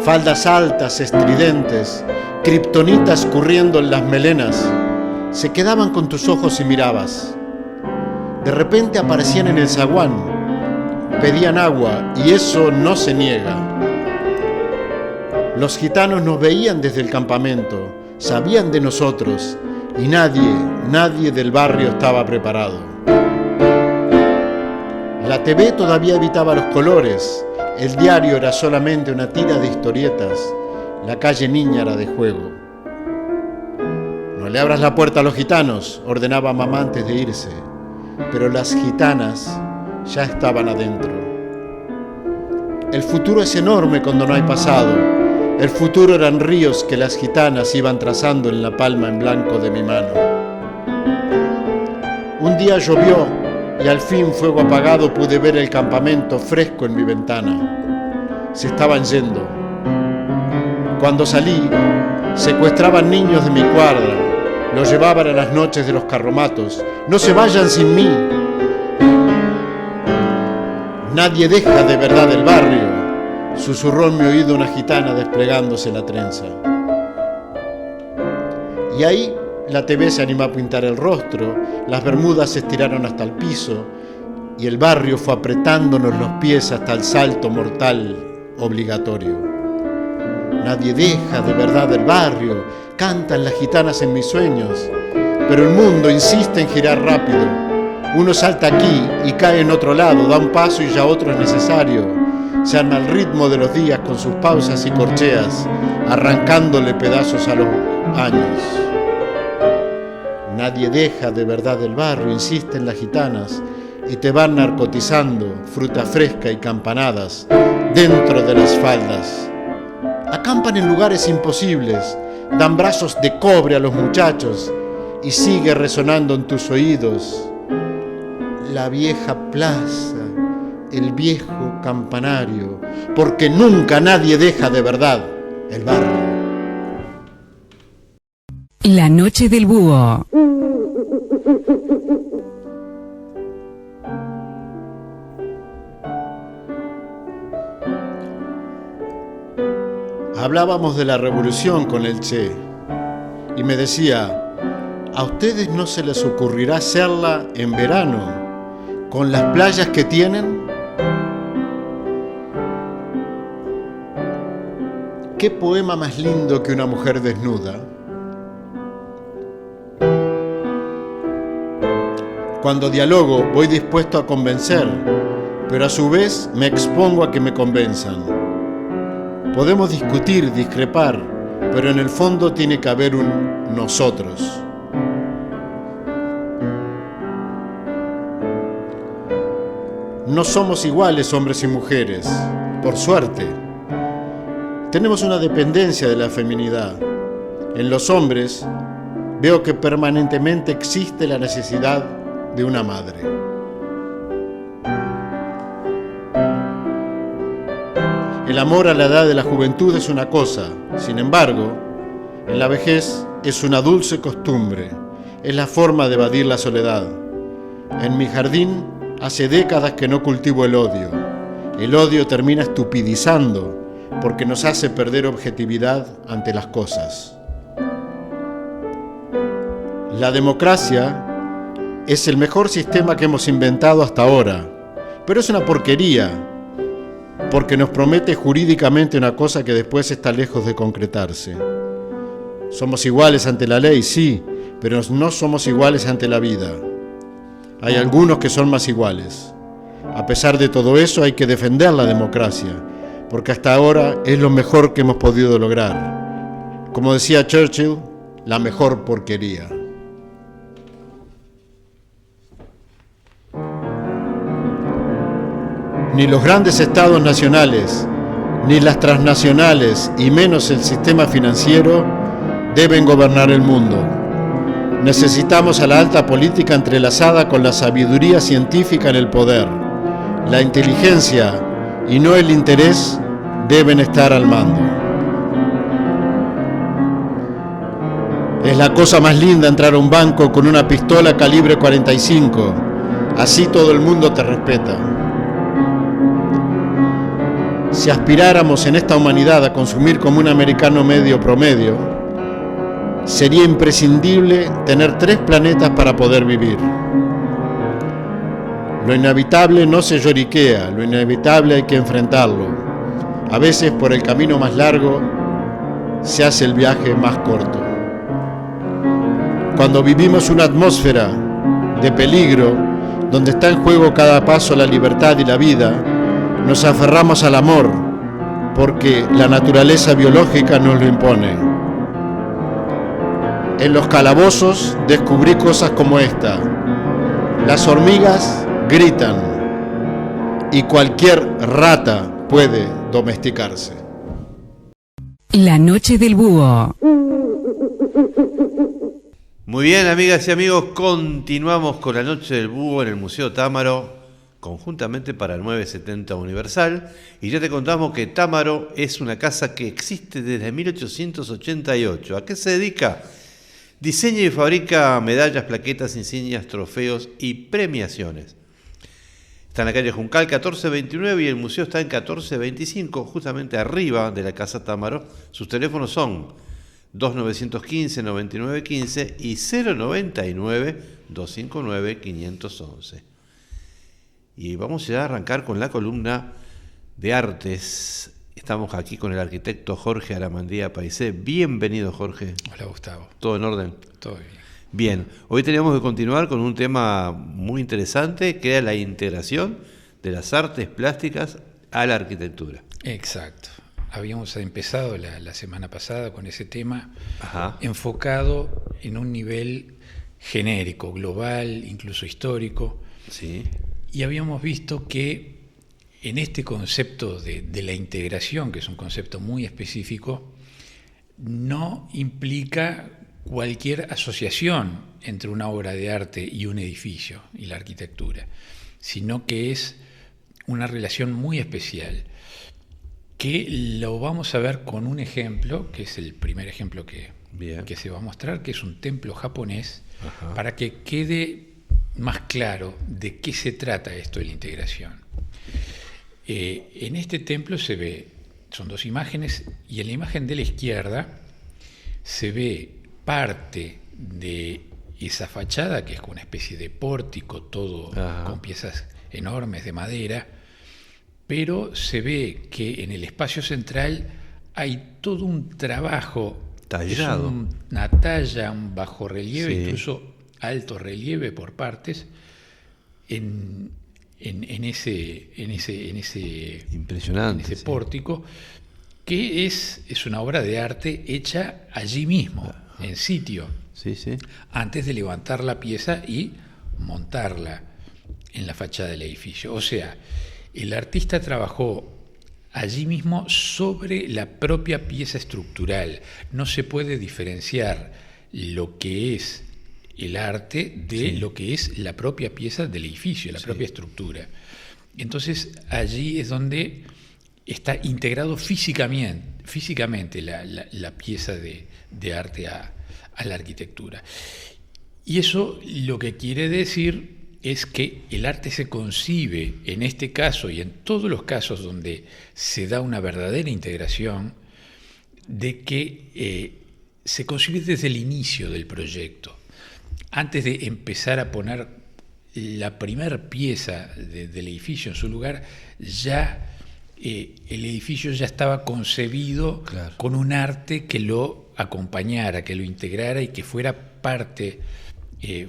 Faldas altas, estridentes, kriptonitas corriendo en las melenas, se quedaban con tus ojos y mirabas. De repente aparecían en el zaguán, pedían agua y eso no se niega. Los gitanos nos veían desde el campamento, sabían de nosotros y nadie del barrio estaba preparado. La TV todavía evitaba los colores, el diario era solamente una tira de historietas, la calle niña era de juego. No le abras la puerta a los gitanos, ordenaba mamá antes de irse, pero las gitanas ya estaban adentro. El futuro es enorme cuando no hay pasado, el futuro eran ríos que las gitanas iban trazando en la palma en blanco de mi mano. Un día llovió, y al fin, fuego apagado, pude ver el campamento fresco en mi ventana. Se estaban yendo. Cuando salí, secuestraban niños de mi cuadra, los llevaban a las noches de los carromatos. ¡No se vayan sin mí! Nadie deja de verdad el barrio, susurró en mi oído una gitana desplegándose la trenza. Y ahí la TV se animó a pintar el rostro, las bermudas se estiraron hasta el piso y el barrio fue apretándonos los pies hasta el salto mortal obligatorio. Nadie deja de verdad el barrio, cantan las gitanas en mis sueños, pero el mundo insiste en girar rápido. Uno salta aquí y cae en otro lado, da un paso y ya otro es necesario. Se arma el ritmo de los días con sus pausas y corcheas, arrancándole pedazos a los años. Nadie deja de verdad el barrio, insisten las gitanas, y te van narcotizando, fruta fresca y campanadas, dentro de las faldas. Acampan en lugares imposibles, dan brazos de cobre a los muchachos, y sigue resonando en tus oídos la vieja plaza, el viejo campanario, porque nunca nadie deja de verdad el barrio. La noche del búho. Hablábamos de la revolución con el Che y me decía, ¿a ustedes no se les ocurrirá hacerla en verano con las playas que tienen? ¿Qué poema más lindo que una mujer desnuda? Cuando dialogo voy dispuesto a convencer, pero a su vez me expongo a que me convenzan. Podemos discutir, discrepar, pero en el fondo tiene que haber un nosotros. No somos iguales hombres y mujeres, por suerte. Tenemos una dependencia de la feminidad. En los hombres veo que permanentemente existe la necesidad de una madre. El amor a la edad de la juventud es una cosa, sin embargo, en la vejez es una dulce costumbre, es la forma de evadir la soledad. En mi jardín hace décadas que no cultivo el odio. El odio termina estupidizando porque nos hace perder objetividad ante las cosas. La democracia es el mejor sistema que hemos inventado hasta ahora, pero es una porquería, porque nos promete jurídicamente una cosa que después está lejos de concretarse. Somos iguales ante la ley, sí, pero no somos iguales ante la vida. Hay algunos que son más iguales. A pesar de todo eso, hay que defender la democracia, porque hasta ahora es lo mejor que hemos podido lograr. Como decía Churchill, la mejor porquería. Ni los grandes estados nacionales, ni las transnacionales y menos el sistema financiero deben gobernar el mundo. Necesitamos a la alta política entrelazada con la sabiduría científica en el poder. La inteligencia y no el interés deben estar al mando. Es la cosa más linda entrar a un banco con una pistola calibre 45. Así todo el mundo te respeta. Si aspiráramos en esta humanidad a consumir como un americano medio promedio, sería imprescindible tener 3 planetas para poder vivir. Lo inevitable no se lloriquea, lo inevitable hay que enfrentarlo. A veces por el camino más largo se hace el viaje más corto. Cuando vivimos una atmósfera de peligro, donde está en juego cada paso la libertad y la vida, nos aferramos al amor, porque la naturaleza biológica nos lo impone. En los calabozos descubrí cosas como esta. Las hormigas gritan y cualquier rata puede domesticarse. La noche del búho. Muy bien, amigas y amigos, continuamos con la Noche del Búho en el Museo Támaro, conjuntamente para el 970 Universal. Y ya te contamos que Támaro es una casa que existe desde 1888. ¿A qué se dedica? Diseña y fabrica medallas, plaquetas, insignias, trofeos y premiaciones. Está en la calle Juncal 1429 y el museo está en 1425, justamente arriba de la Casa Támaro. Sus teléfonos son 2915-9915 y 099-259-511. Y vamos ya a arrancar con la columna de artes. Estamos aquí con el arquitecto Jorge Aramandía Paisé. Bienvenido, Jorge. Hola, Gustavo. ¿Todo en orden? Todo bien. Bien, hoy teníamos que continuar con un tema muy interesante, que era la integración de las artes plásticas a la arquitectura. Exacto. Habíamos empezado la semana pasada con ese tema. Ajá. Enfocado en un nivel genérico, global, incluso histórico. Sí. Y habíamos visto que en este concepto de la integración, que es un concepto muy específico, no implica cualquier asociación entre una obra de arte y un edificio y la arquitectura, sino que es una relación muy especial, que lo vamos a ver con un ejemplo, que es el primer ejemplo que se va a mostrar, que es un templo japonés. Ajá. Para que quede más claro de qué se trata esto de la integración. En este templo se ve, son 2 imágenes, y en la imagen de la izquierda se ve parte de esa fachada, que es como una especie de pórtico, todo Ajá. con piezas enormes de madera, pero se ve que en el espacio central hay todo un trabajo tallado, una talla, un bajo relieve, sí. Incluso alto relieve por partes, en ese impresionante, sí. Pórtico, que es una obra de arte hecha allí mismo, Ajá. en sitio, sí, sí. antes de levantar la pieza y montarla en la fachada del edificio. O sea, el artista trabajó allí mismo sobre la propia pieza estructural. No se puede diferenciar lo que es el arte de sí. lo que es la propia pieza del edificio, la sí. propia estructura. Entonces allí es donde está integrado físicamente la pieza de arte a la arquitectura. Y eso lo que quiere decir es que el arte se concibe, en este caso y en todos los casos donde se da una verdadera integración, de que se concibe desde el inicio del proyecto. Antes de empezar a poner la primera pieza del edificio en su lugar, ya el edificio ya estaba concebido claro. con un arte que lo acompañara, que lo integrara y que fuera parte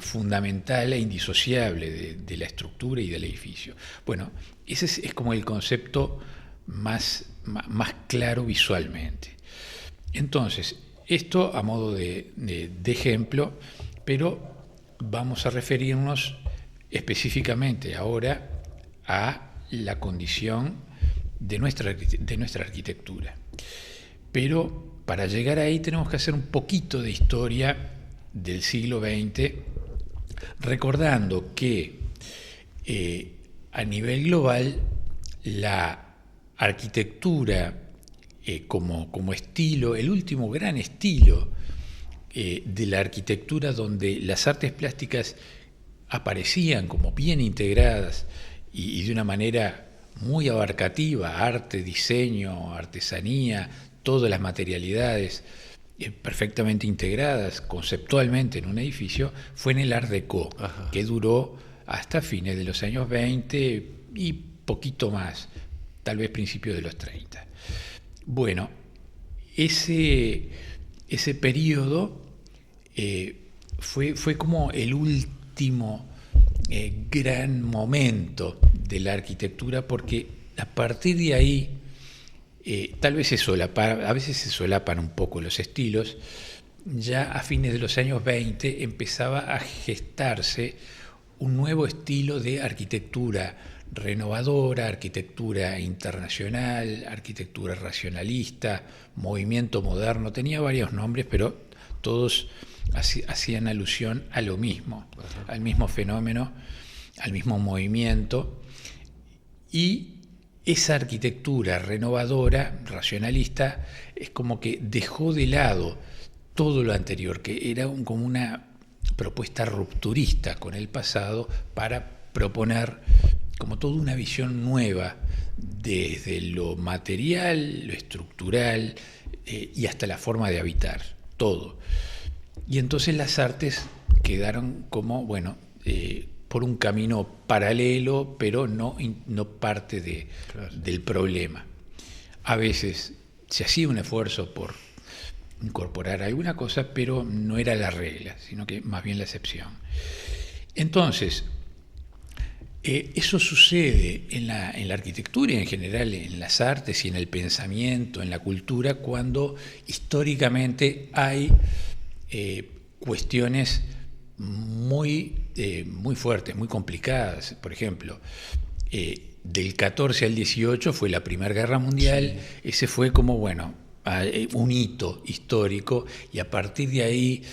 fundamental e indisociable de la estructura y del edificio. Bueno, ese es como el concepto más claro visualmente. Entonces, esto a modo de ejemplo, pero vamos a referirnos específicamente ahora a la condición de nuestra arquitectura. Pero para llegar ahí tenemos que hacer un poquito de historia del siglo XX, recordando que a nivel global la arquitectura como estilo, el último gran estilo de la arquitectura, donde las artes plásticas aparecían como bien integradas y de una manera muy abarcativa, arte, diseño, artesanía, todas las materialidades perfectamente integradas conceptualmente en un edificio, fue en el Art Deco, que duró hasta fines de los años 20 y poquito más, tal vez principios de los 30. Bueno, ese periodo fue como el último gran momento de la arquitectura, porque a partir de ahí tal vez a veces se solapan un poco los estilos. Ya a fines de los años 20 empezaba a gestarse un nuevo estilo de arquitectura renovadora, arquitectura internacional, arquitectura racionalista, movimiento moderno. Tenía varios nombres, pero todos hacían alusión a lo mismo, al mismo fenómeno, al mismo movimiento. Y esa arquitectura renovadora, racionalista, es como que dejó de lado todo lo anterior, que era como una propuesta rupturista con el pasado para proponer como toda una visión nueva desde lo material, lo estructural y hasta la forma de habitar, todo. Y entonces las artes quedaron como, por un camino paralelo, pero no parte del problema. A veces se hacía un esfuerzo por incorporar alguna cosa, pero no era la regla, sino que más bien la excepción. Entonces, eso sucede en la arquitectura y en general en las artes y en el pensamiento, en la cultura, cuando históricamente hay cuestiones muy fuertes, muy complicadas. Por ejemplo, del 14 al 18 fue la Primera Guerra Mundial. Sí. Ese fue como, un hito histórico, y a partir de ahí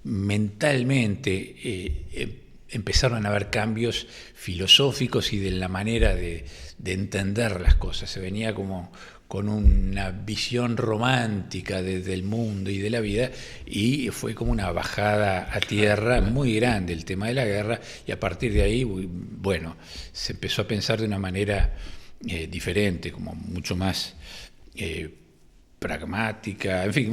mentalmente empezaron a haber cambios filosóficos y de la manera de entender las cosas. Se venía como con una visión romántica del mundo y de la vida, y fue como una bajada a tierra muy grande el tema de la guerra, y a partir de ahí, se empezó a pensar de una manera diferente, como mucho más pragmática. En fin,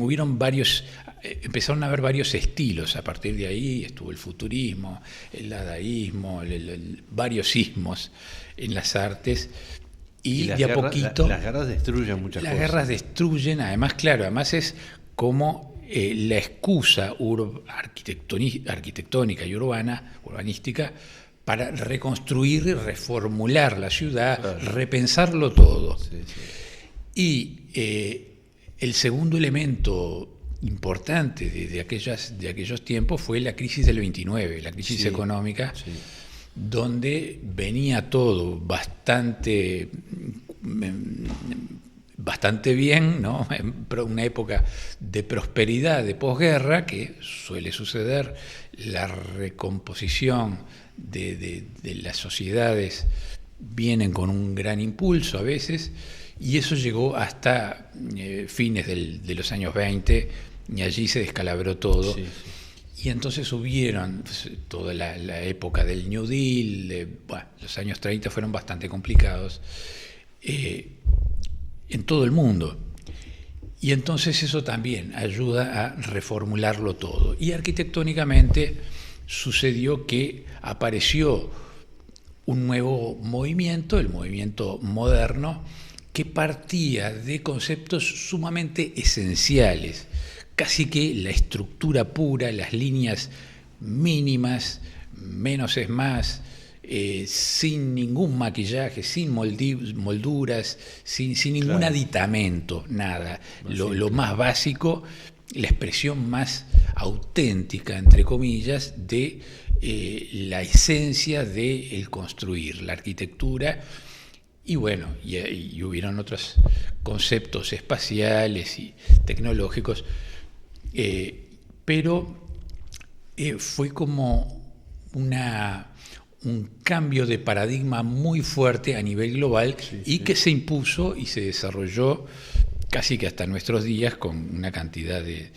empezaron a haber varios estilos. A partir de ahí estuvo el futurismo, el dadaísmo, varios ismos en las artes. Y de a poquito... Las guerras destruyen muchas cosas. Las guerras destruyen, además es como la excusa arquitectónica y urbanística para reconstruir y reformular la ciudad, repensarlo todo. Sí. Y el segundo elemento importante de aquellos tiempos fue la crisis del 29, la crisis económica, donde venía todo bastante bien, ¿no? Una época de prosperidad, de posguerra, que suele suceder. La recomposición de las sociedades vienen con un gran impulso a veces, y eso llegó hasta fines de los años 20, y allí se descalabró todo. Sí. Y entonces hubieron toda la época del New Deal, los años 30 fueron bastante complicados en todo el mundo. Y entonces eso también ayuda a reformularlo todo. Y arquitectónicamente sucedió que apareció un nuevo movimiento, el movimiento moderno, que partía de conceptos sumamente esenciales, casi que la estructura pura, las líneas mínimas, menos es más, sin ningún maquillaje, sin molduras, sin ningún aditamento, nada. Lo más básico, la expresión más auténtica, entre comillas, de la esencia del construir, la arquitectura. Y bueno, y hubieron otros conceptos espaciales y tecnológicos, pero fue como un cambio de paradigma muy fuerte a nivel global que se impuso y se desarrolló casi que hasta nuestros días con una cantidad de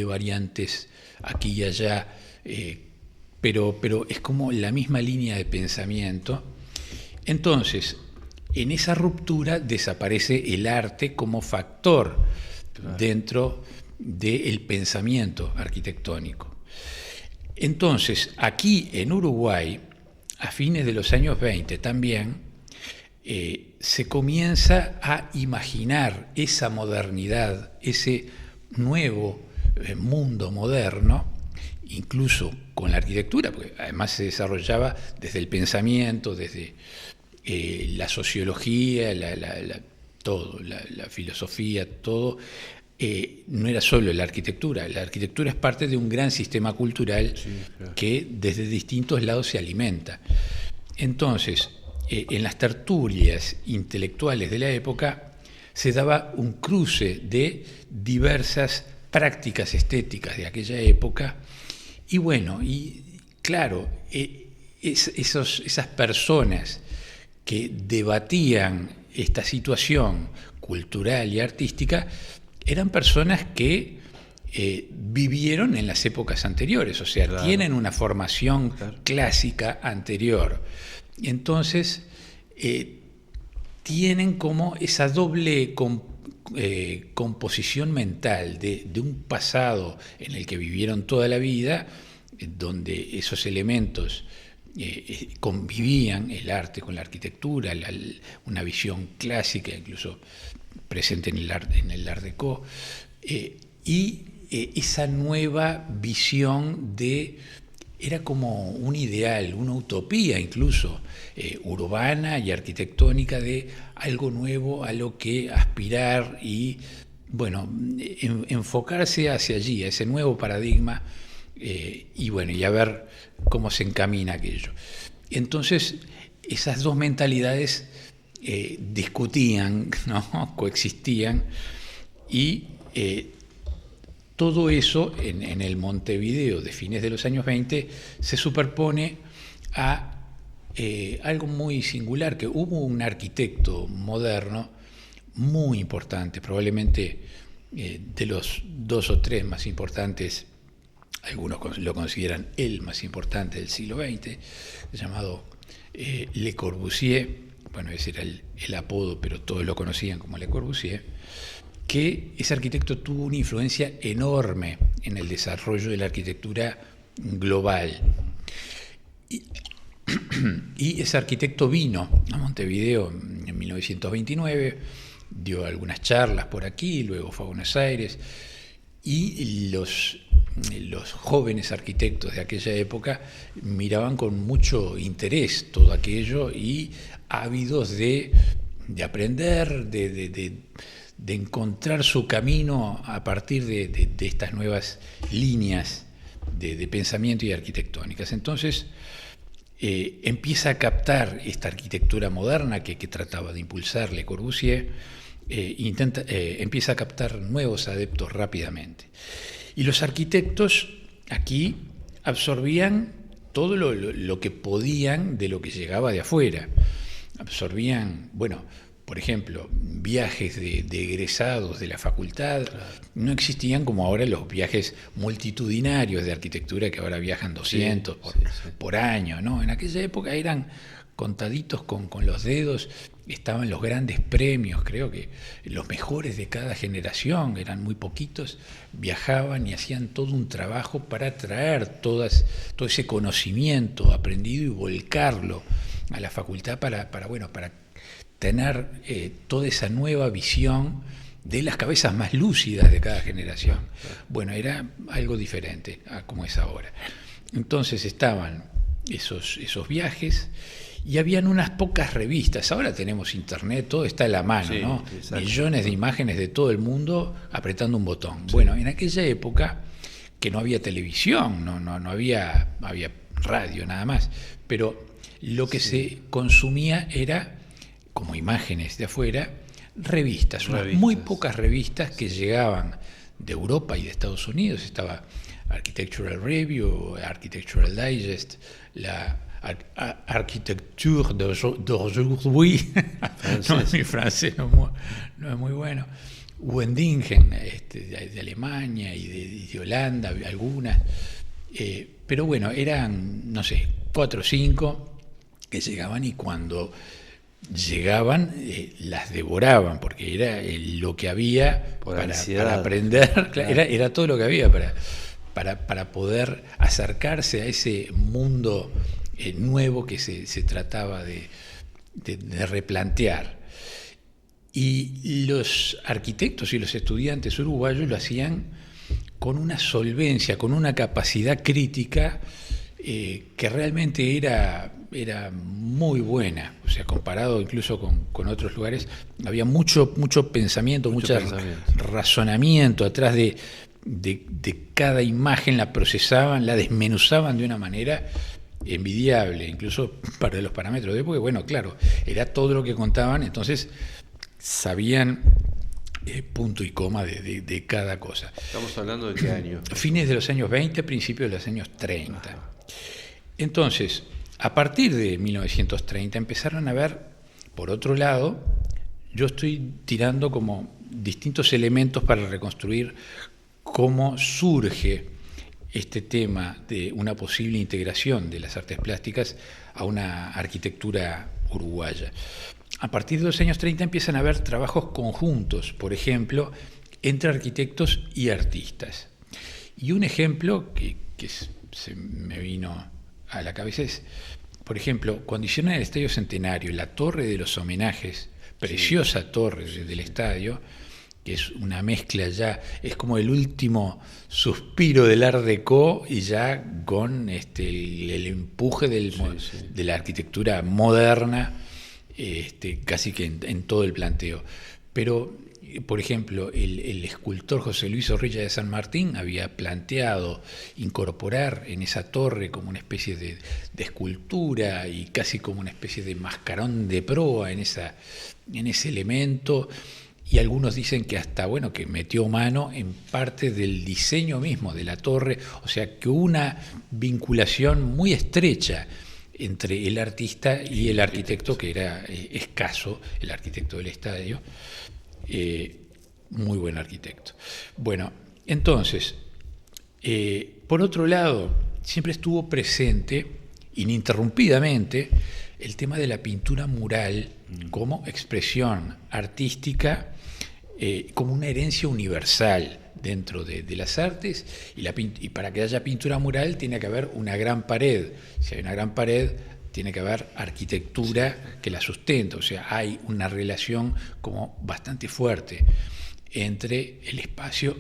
variantes aquí y allá, pero es como la misma línea de pensamiento. Entonces, en esa ruptura desaparece el arte como factor dentro del pensamiento arquitectónico. Entonces, aquí en Uruguay, a fines de los años 20 también, se comienza a imaginar esa modernidad, ese nuevo mundo moderno, incluso con la arquitectura, porque además se desarrollaba desde el pensamiento, desde la sociología, todo, la filosofía, todo. No era solo la arquitectura es parte de un gran sistema cultural que desde distintos lados se alimenta. Entonces, en las tertulias intelectuales de la época se daba un cruce de diversas prácticas estéticas de aquella época, y bueno, y claro, esas personas que debatían esta situación cultural y artística eran personas que vivieron en las épocas anteriores, o sea, tienen una formación clásica anterior. Entonces, tienen como esa doble composición mental de un pasado en el que vivieron toda la vida, donde esos elementos convivían, el arte con la arquitectura, una visión clásica, incluso presente en el Art Deco, y esa nueva visión era como un ideal, una utopía incluso, urbana y arquitectónica, de algo nuevo a lo que aspirar y, bueno, enfocarse hacia allí, a ese nuevo paradigma, y bueno, y a ver cómo se encamina aquello. Entonces, esas dos mentalidades discutían, ¿no? Coexistían, y todo eso en el Montevideo de fines de los años 20 se superpone a algo muy singular, que hubo un arquitecto moderno muy importante, probablemente de los 2 o 3 más importantes, algunos lo consideran el más importante del siglo XX, llamado Le Corbusier. Bueno, ese era el apodo, pero todos lo conocían como Le Corbusier, que ese arquitecto tuvo una influencia enorme en el desarrollo de la arquitectura global. Y ese arquitecto vino a Montevideo en 1929, dio algunas charlas por aquí, luego fue a Buenos Aires, y los jóvenes arquitectos de aquella época miraban con mucho interés todo aquello y ávidos de aprender, de encontrar su camino a partir de estas nuevas líneas de pensamiento y arquitectónicas. Entonces, empieza a captar esta arquitectura moderna que trataba de impulsar Le Corbusier, empieza a captar nuevos adeptos rápidamente. Y los arquitectos aquí absorbían todo lo que podían de lo que llegaba de afuera. Absorbían, bueno, por ejemplo, viajes de egresados de la facultad. No existían como ahora los viajes multitudinarios de arquitectura, que ahora viajan 200 por año, ¿no? En aquella época eran contaditos con los dedos, estaban los grandes premios, creo que los mejores de cada generación, eran muy poquitos, viajaban y hacían todo un trabajo para traer todo ese conocimiento aprendido y volcarlo a la facultad para tener toda esa nueva visión de las cabezas más lúcidas de cada generación. Bueno, era algo diferente a como es ahora. Entonces estaban esos viajes, y habían unas pocas revistas. Ahora tenemos internet, todo está a la mano, ¿no? Exacto. Millones de imágenes de todo el mundo apretando un botón. Bueno, en aquella época, que no había televisión, no había radio nada más, pero lo que se consumía era, como imágenes de afuera, revistas, muy pocas revistas que llegaban de Europa y de Estados Unidos. Estaba Architectural Review, Architectural Digest, la Architecture d'aujourd'hui, no, mi francés no es muy bueno, Wendingen, de Alemania y de Holanda, algunas, pero bueno, eran, no sé, 4 o 5 que llegaban, y cuando llegaban las devoraban, porque era lo que había para aprender, era todo lo que había para poder acercarse a ese mundo nuevo que se trataba de replantear. Y los arquitectos y los estudiantes uruguayos lo hacían con una solvencia, con una capacidad crítica que realmente era muy buena. O sea, comparado incluso con otros lugares, había mucho pensamiento, mucho razonamiento atrás de cada imagen. La procesaban, la desmenuzaban de una manera envidiable, incluso para los parámetros de época. Bueno, claro, era todo lo que contaban, entonces sabían punto y coma de cada cosa. ¿Estamos hablando de qué año? Fines de los años 20, principios de los años 30. Entonces, a partir de 1930 empezaron a ver, por otro lado, yo estoy tirando como distintos elementos para reconstruir cómo surge este tema de una posible integración de las artes plásticas a una arquitectura uruguaya. A partir de los años 30 empiezan a haber trabajos conjuntos, por ejemplo, entre arquitectos y artistas. Y un ejemplo que se me vino a la cabeza es, por ejemplo, cuando hicieron el Estadio Centenario, la Torre de los Homenajes, preciosa torre del estadio, que es una mezcla ya, es como el último suspiro del Art Deco, y ya con el empuje de la arquitectura moderna, casi que en todo el planteo. Pero, por ejemplo, el escultor José Luis Zorrilla de San Martín había planteado incorporar en esa torre como una especie de escultura y casi como una especie de mascarón de proa en ese elemento. Y algunos dicen que hasta, bueno, que metió mano en parte del diseño mismo de la torre, o sea, que hubo una vinculación muy estrecha entre el artista y el arquitecto, que era escaso, el arquitecto del estadio, muy buen arquitecto. Bueno, entonces, por otro lado, siempre estuvo presente, ininterrumpidamente, el tema de la pintura mural como expresión artística, como una herencia universal dentro de las artes, y para que haya pintura mural tiene que haber una gran pared. Si hay una gran pared, tiene que haber arquitectura que la sustenta. O sea, hay una relación como bastante fuerte entre el espacio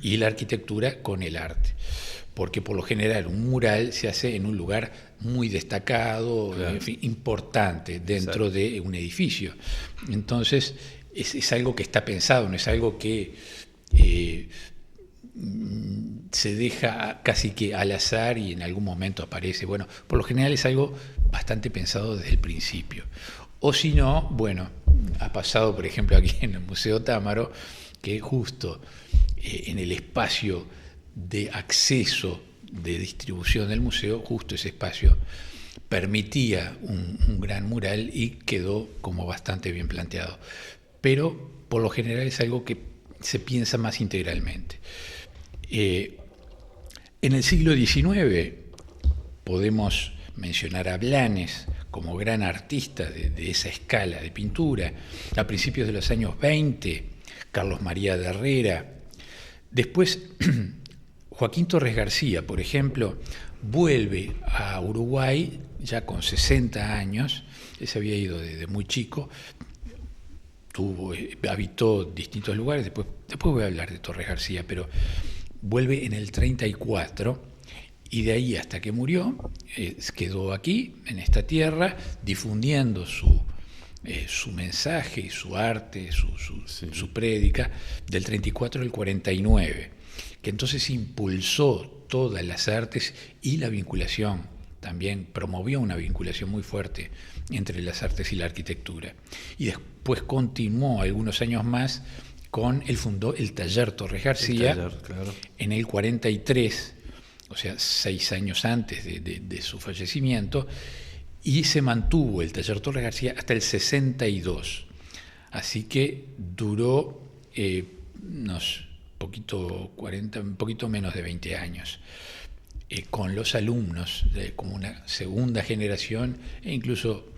y la arquitectura con el arte. Porque por lo general un mural se hace en un lugar muy destacado, claro, en fin, importante dentro de un edificio. Entonces es algo que está pensado, no es algo que se deja casi que al azar y en algún momento aparece. Bueno, por lo general es algo bastante pensado desde el principio. O si no, bueno, ha pasado, por ejemplo, aquí en el Museo Támaro, que justo en el espacio de acceso de distribución del museo, justo ese espacio permitía un gran mural y quedó como bastante bien planteado. Pero por lo general es algo que se piensa más integralmente. En el siglo XIX podemos mencionar a Blanes como gran artista de esa escala de pintura. A principios de los años 20, Carlos María de Herrera. Después, Joaquín Torres García, por ejemplo, vuelve a Uruguay ya con 60 años. Él se había ido desde muy chico, habitó distintos lugares, después voy a hablar de Torres García, pero vuelve en el 34 y de ahí hasta que murió quedó aquí, en esta tierra, difundiendo su mensaje, su arte, su prédica, del 34 al 49, que entonces impulsó todas las artes y la vinculación también promovió una vinculación muy fuerte entre las artes y la arquitectura. Y después continuó algunos años más con él fundó el Taller Torres García claro. en el 43, o sea, 6 años antes de su fallecimiento, y se mantuvo el Taller Torres García hasta el 62. Así que duró un poquito menos de 20 años, con los alumnos como una segunda generación e incluso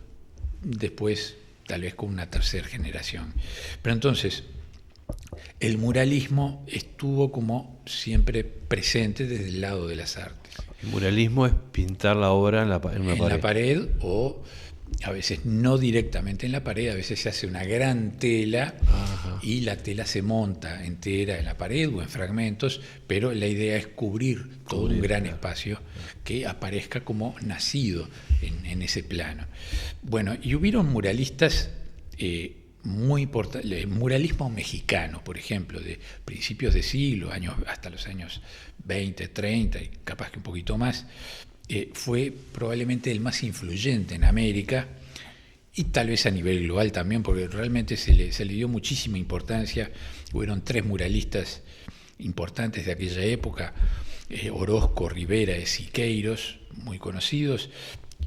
después tal vez con una tercera generación. Pero entonces, el muralismo estuvo como siempre presente desde el lado de las artes. El muralismo es pintar la obra en una pared. En la pared, o a veces no directamente en la pared, a veces se hace una gran tela. Ajá. Y la tela se monta entera en la pared o en fragmentos, pero la idea es cubrir todo un gran espacio que aparezca como nacido en ese plano. Bueno, y hubieron muralistas muy importantes, el muralismo mexicano, por ejemplo, de principios de siglo, hasta los años 20, 30 y capaz que un poquito más, fue probablemente el más influyente en América y tal vez a nivel global también, porque realmente se le dio muchísima importancia. Hubieron 3 muralistas importantes de aquella época, Orozco, Rivera y Siqueiros, muy conocidos,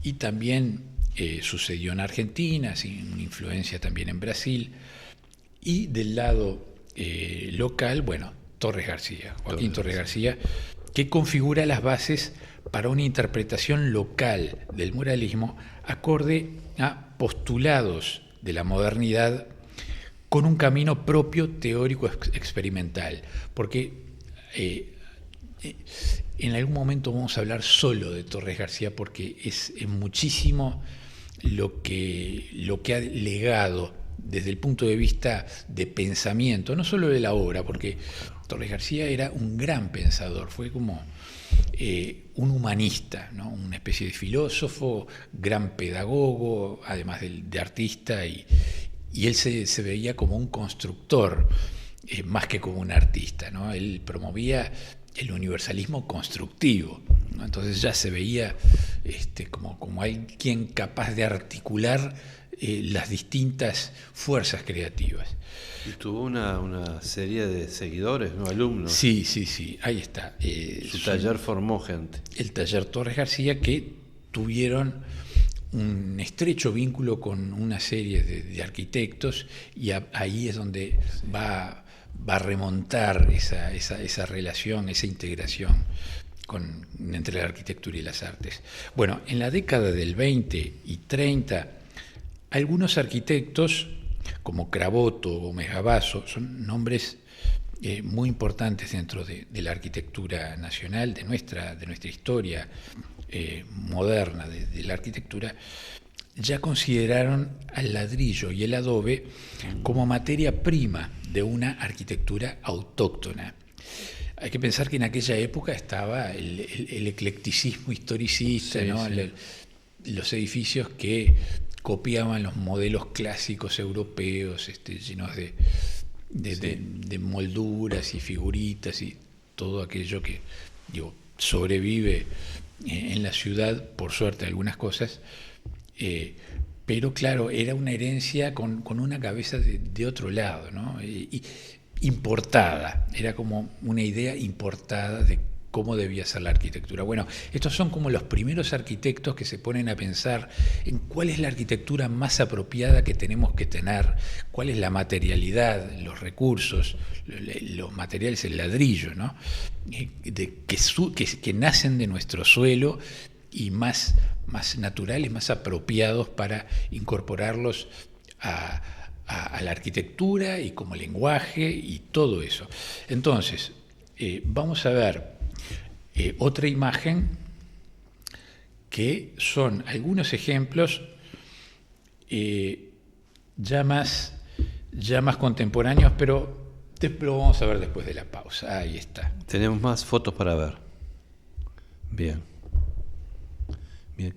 y también sucedió en Argentina, sin influencia también en Brasil, y del lado local, bueno, Torres García, Joaquín Torres García, que configura las bases para una interpretación local del muralismo acorde a postulados de la modernidad con un camino propio teórico experimental, porque en algún momento vamos a hablar solo de Torres García porque es muchísimo lo que ha legado desde el punto de vista de pensamiento, no solo de la obra, porque Torres García era un gran pensador, fue como un humanista, ¿no? Una especie de filósofo, gran pedagogo, además de artista, y él se veía como un constructor, más que como un artista, ¿no? Él promovía el universalismo constructivo, ¿no? Entonces ya se veía como alguien capaz de articular las distintas fuerzas creativas. Y tuvo una serie de seguidores, ¿no? Alumnos. Sí, ahí está. Su taller formó gente. El Taller Torres García, que tuvieron un estrecho vínculo con una serie de arquitectos, y ahí es donde va a remontar esa relación, esa integración entre la arquitectura y las artes. Bueno, en la década del 20 y 30, algunos arquitectos, como Craboto o Megabasso, son nombres muy importantes dentro de la arquitectura nacional, de nuestra historia moderna de la arquitectura, ya consideraron al ladrillo y el adobe como materia prima de una arquitectura autóctona. Hay que pensar que en aquella época estaba el eclecticismo historicista, sí, ¿no? Sí. Los edificios que copiaban los modelos clásicos europeos, llenos de molduras y figuritas y todo aquello que sobrevive en la ciudad, por suerte algunas cosas, pero claro, era una herencia con una cabeza de otro lado, ¿no? Importada, era como una idea importada de cómo debía ser la arquitectura. Bueno, estos son como los primeros arquitectos que se ponen a pensar en cuál es la arquitectura más apropiada que tenemos que tener, cuál es la materialidad, los recursos, los materiales, el ladrillo, ¿no? Que nacen de nuestro suelo y más naturales, más apropiados para incorporarlos a la arquitectura y como lenguaje y todo eso. Entonces, vamos a ver otra imagen que son algunos ejemplos ya más contemporáneos, pero lo vamos a ver después de la pausa. Ahí está. Tenemos más fotos para ver. Bien,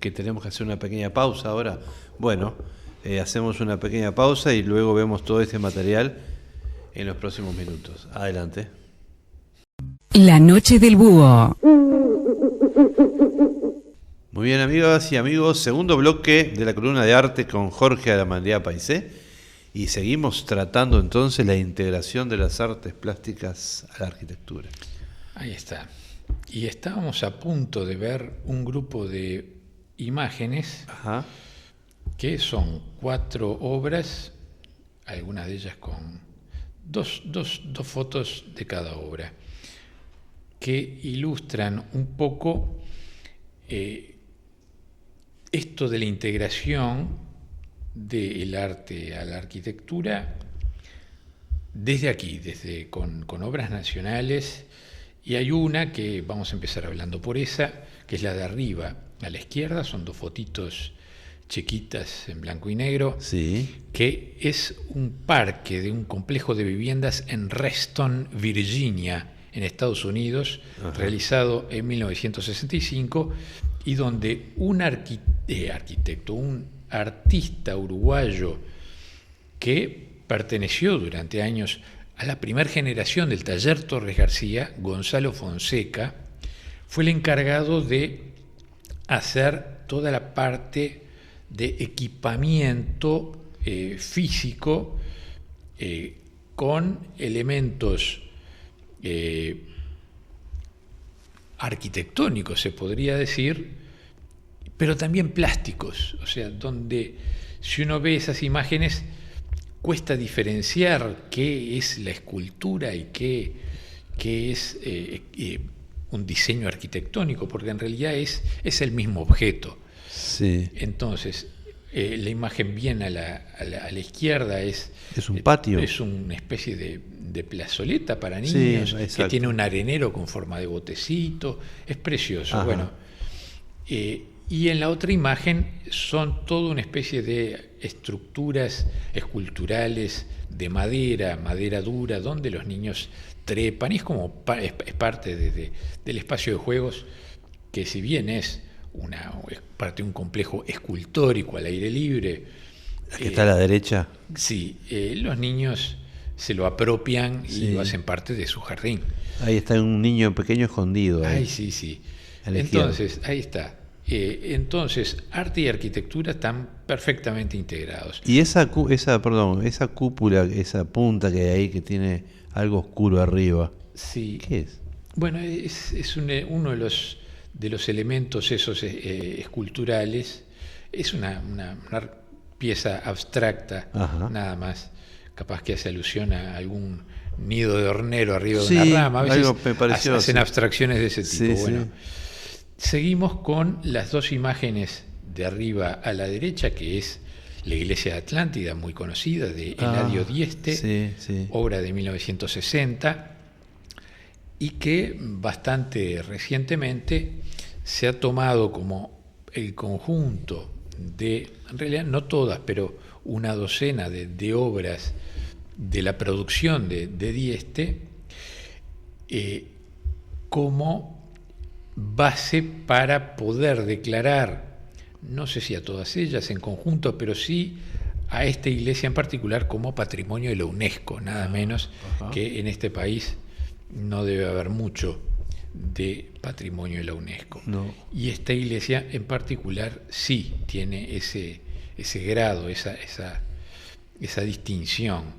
que tenemos que hacer una pequeña pausa ahora. Bueno, hacemos una pequeña pausa y luego vemos todo este material en los próximos minutos. Adelante. La noche del búho. Muy bien, amigas y amigos, segundo bloque de la columna de arte con Jorge Aramandía Paisé. Y seguimos tratando entonces la integración de las artes plásticas a la arquitectura. Ahí está. Y estábamos a punto de ver un grupo de imágenes. Ajá. Que son 4 obras, algunas de ellas con dos fotos de cada obra, que ilustran un poco esto de la integración del arte a la arquitectura desde aquí, con obras nacionales, y hay una que vamos a empezar hablando por esa, que es la de arriba a la izquierda, son 2 fotitos chiquitas en blanco y negro, sí, que es un parque de un complejo de viviendas en Reston, Virginia, en Estados Unidos, realizado en 1965, y donde un arquitecto, un artista uruguayo que perteneció durante años a la primera generación del taller Torres García, Gonzalo Fonseca, fue el encargado de hacer toda la parte de equipamiento físico con elementos arquitectónicos, se podría decir, pero también plásticos, o sea, donde si uno ve esas imágenes cuesta diferenciar qué es la escultura y qué es un diseño arquitectónico, porque en realidad es el mismo objeto. Sí. Entonces, la imagen bien a la izquierda es un patio. Es una especie de plazoleta para niños, sí, que tiene un arenero con forma de botecito, es precioso. Ajá. Bueno, y en la otra imagen son toda una especie de estructuras esculturales de madera dura, donde los niños trepan, y es como es parte del espacio de juegos, que si bien es parte de un complejo escultórico al aire libre. Aquí está a la derecha. Sí, los niños se lo apropian y Sí. lo hacen parte de su jardín. Ahí está un niño pequeño escondido. Ay, sí. Entonces, ahí está. Entonces, arte y arquitectura están perfectamente integrados. Y esa cúpula, esa punta que hay ahí que tiene algo oscuro arriba. Sí. ¿Qué es? Bueno, es uno de los elementos esos esculturales. Es una pieza abstracta, Ajá. nada más. Capaz que hace alusión a algún nido de hornero arriba Sí, de una rama. A veces algo me pareció hacen así. abstracciones de ese tipo. Sí, Bueno, sí. seguimos con las 2 imágenes de arriba a la derecha, que es la iglesia de Atlántida, muy conocida, de Eladio Dieste, sí. obra de 1960, y que bastante recientemente se ha tomado como el conjunto de, en realidad no todas, pero una docena de obras de la producción de Dieste, como base para poder declarar, no sé si a todas ellas en conjunto, pero sí a esta iglesia en particular como patrimonio de la UNESCO, nada menos. Ajá. Que en este país no debe haber mucho de patrimonio de la UNESCO. No. Y esta iglesia en particular sí tiene ese grado, esa distinción.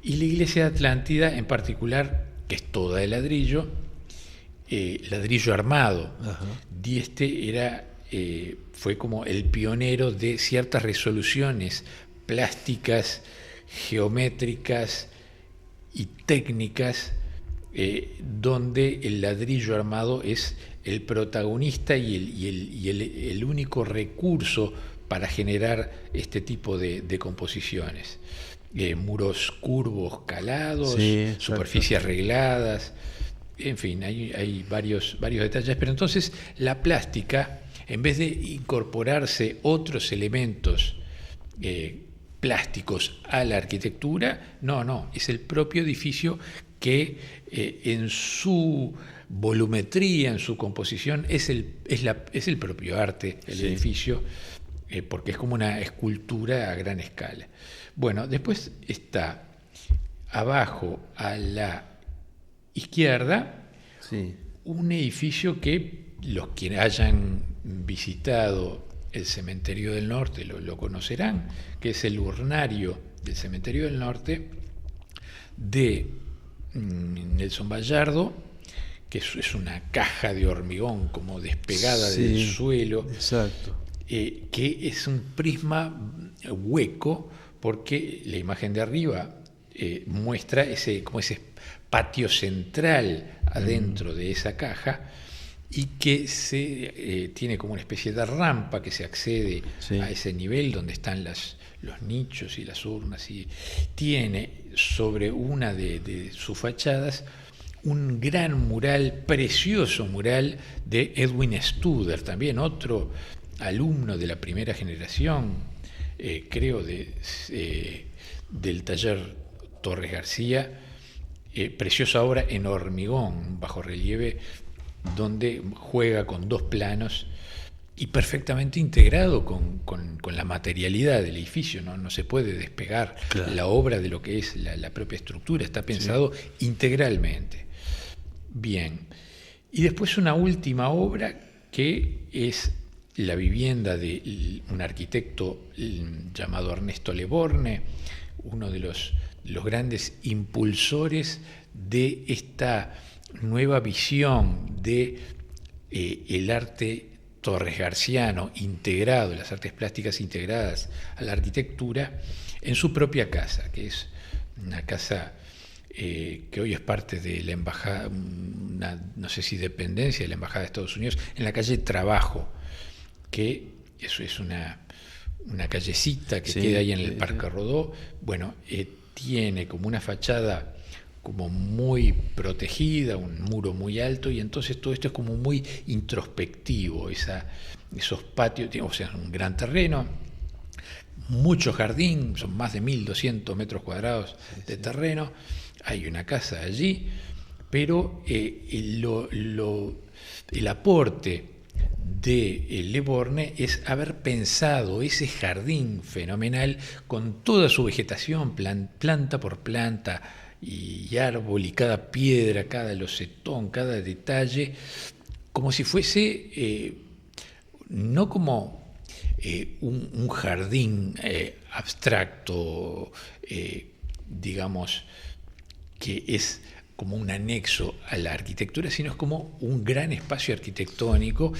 Y la iglesia de Atlántida en particular, que es toda de ladrillo armado. Ajá. Dieste fue como el pionero de ciertas resoluciones plásticas, geométricas y técnicas, donde el ladrillo armado es el protagonista y el único recurso para generar este tipo de composiciones. Muros curvos calados, Sí, superficies arregladas, en fin, hay varios detalles. Pero entonces la plástica, en vez de incorporarse otros elementos plásticos a la arquitectura, no, es el propio edificio que en su volumetría, en su composición, es el propio arte, el Sí. edificio, porque es como una escultura a gran escala. Bueno, después está abajo a la izquierda Sí. un edificio que los que hayan visitado el Cementerio del Norte lo conocerán, que es el urnario del Cementerio del Norte de Nelson Vallardo, que es una caja de hormigón como despegada del suelo, exacto. Que es un prisma hueco, porque la imagen de arriba muestra ese patio central adentro de esa caja, y que tiene como una especie de rampa que se accede a ese nivel donde están los nichos y las urnas, y tiene sobre una de sus fachadas un gran mural, precioso mural de Edwin Studer, también otro alumno de la primera generación, creo, del taller Torres García, preciosa obra en hormigón, bajo relieve, donde juega con 2 planos y perfectamente integrado con la materialidad del edificio, no se puede despegar la obra de lo que es la propia estructura, está pensado integralmente. Bien, y después una última obra que es la vivienda de un arquitecto llamado Ernesto Le Borgne, uno de los grandes impulsores de esta nueva visión de el arte torresgarciano integrado, las artes plásticas integradas a la arquitectura, en su propia casa, que es una casa que hoy es parte de la embajada, no sé si dependencia de la embajada de Estados Unidos, en la calle Trabajo, que eso es una callecita que queda ahí en el Parque Rodó. Bueno, tiene como una fachada como muy protegida, un muro muy alto, y entonces todo esto es como muy introspectivo, esos patios, o sea, un gran terreno, mucho jardín, son más de 1.200 metros cuadrados de terreno, hay una casa allí, pero el aporte de Le Borgne es haber pensado ese jardín fenomenal con toda su vegetación, planta por planta, y árbol, y cada piedra, cada losetón, cada detalle, como si fuese no como un jardín abstracto, digamos, que es como un anexo a la arquitectura, sino es como un gran espacio arquitectónico,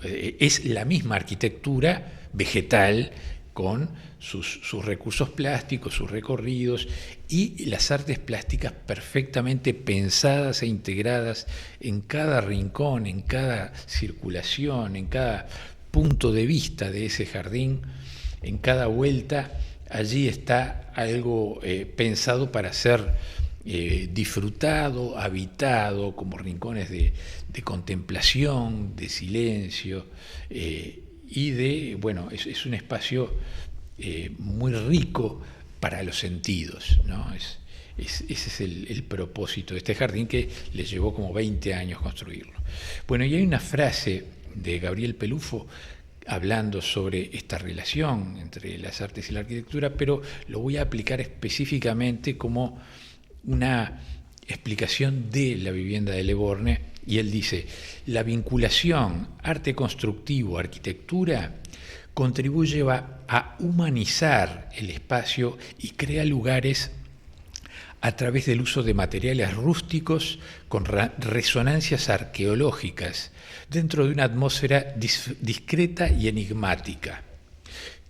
es la misma arquitectura vegetal, con sus recursos plásticos, sus recorridos, y las artes plásticas perfectamente pensadas e integradas en cada rincón, en cada circulación, en cada punto de vista de ese jardín, en cada vuelta. Allí está algo pensado para ser disfrutado, habitado, como rincones de contemplación, de silencio, y es un espacio muy rico para los sentidos, ¿no? Ese es el propósito de este jardín, que le llevó como 20 años construirlo. Bueno, y hay una frase de Gabriel Pelufo hablando sobre esta relación entre las artes y la arquitectura, pero lo voy a aplicar específicamente como una explicación de la vivienda de Le Borgne, y él dice: la vinculación arte constructivo-arquitectura contribuye a humanizar el espacio y crea lugares a través del uso de materiales rústicos con resonancias arqueológicas dentro de una atmósfera discreta y enigmática,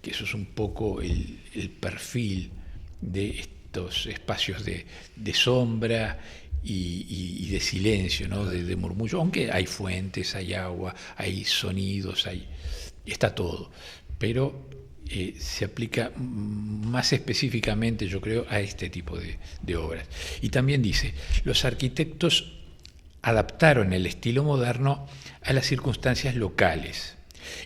que eso es un poco el perfil de estos espacios de sombra y de silencio, ¿no? de murmullo, aunque hay fuentes, hay agua, hay sonidos, está todo, pero se aplica más específicamente, yo creo, a este tipo de obras. Y también dice: los arquitectos adaptaron el estilo moderno a las circunstancias locales,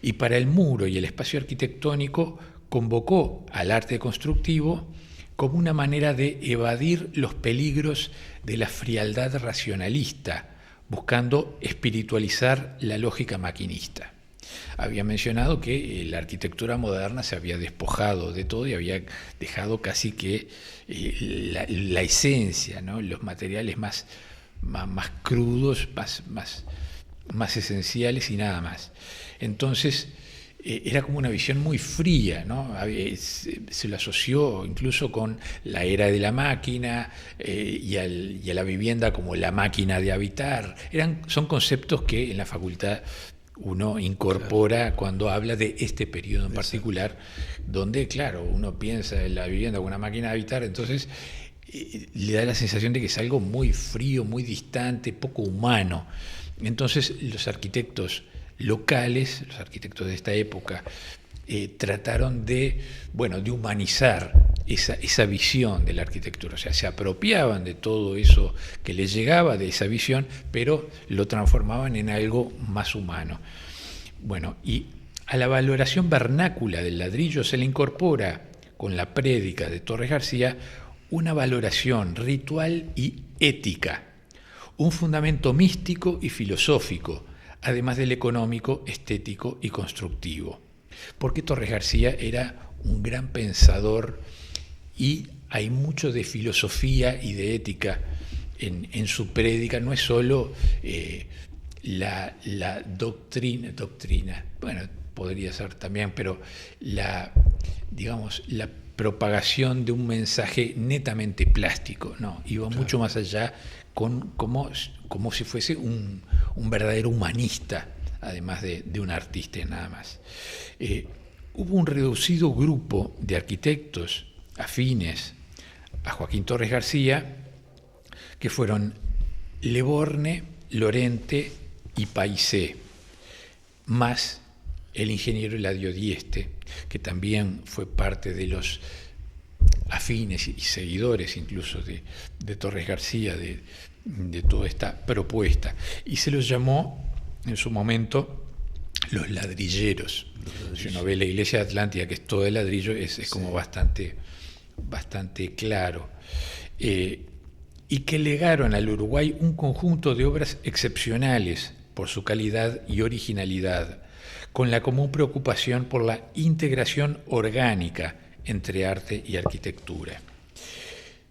y para el muro y el espacio arquitectónico convocó al arte constructivo como una manera de evadir los peligros de la frialdad racionalista, buscando espiritualizar la lógica maquinista. Había mencionado que la arquitectura moderna se había despojado de todo y había dejado casi que la esencia, ¿no? Los materiales más crudos, más más esenciales y nada más. Entonces, era como una visión muy fría, ¿no? Se lo asoció incluso con la era de la máquina y a la vivienda como la máquina de habitar. Son conceptos que en la facultad uno incorpora cuando habla de este periodo en particular, donde, claro, uno piensa en la vivienda como una máquina de habitar, entonces le da la sensación de que es algo muy frío, muy distante, poco humano. Entonces los arquitectos locales, los arquitectos de esta época, trataron de humanizar esa visión de la arquitectura. O sea, se apropiaban de todo eso que les llegaba de esa visión, pero lo transformaban en algo más humano. Bueno, y a la valoración vernácula del ladrillo se le incorpora, con la prédica de Torres García, una valoración ritual y ética, un fundamento místico y filosófico, además del económico, estético y constructivo. Porque Torres García era un gran pensador y hay mucho de filosofía y de ética en su prédica. No es solo la doctrina, bueno, podría ser también, pero la propagación de un mensaje netamente plástico, no, iba mucho más allá, como si fuese un verdadero humanista, además de un artista nada más. Hubo un reducido grupo de arquitectos afines a Joaquín Torres García, que fueron Le Borgne, Lorente y Paisé, más el ingeniero Eladio Dieste, que también fue parte de los afines y seguidores incluso de Torres García, de toda esta propuesta, y se los llamó en su momento los ladrilleros. Si uno ve la iglesia de Atlántida, que es todo de ladrillo, es como bastante claro. Y que legaron al Uruguay un conjunto de obras excepcionales por su calidad y originalidad, con la común preocupación por la integración orgánica entre arte y arquitectura.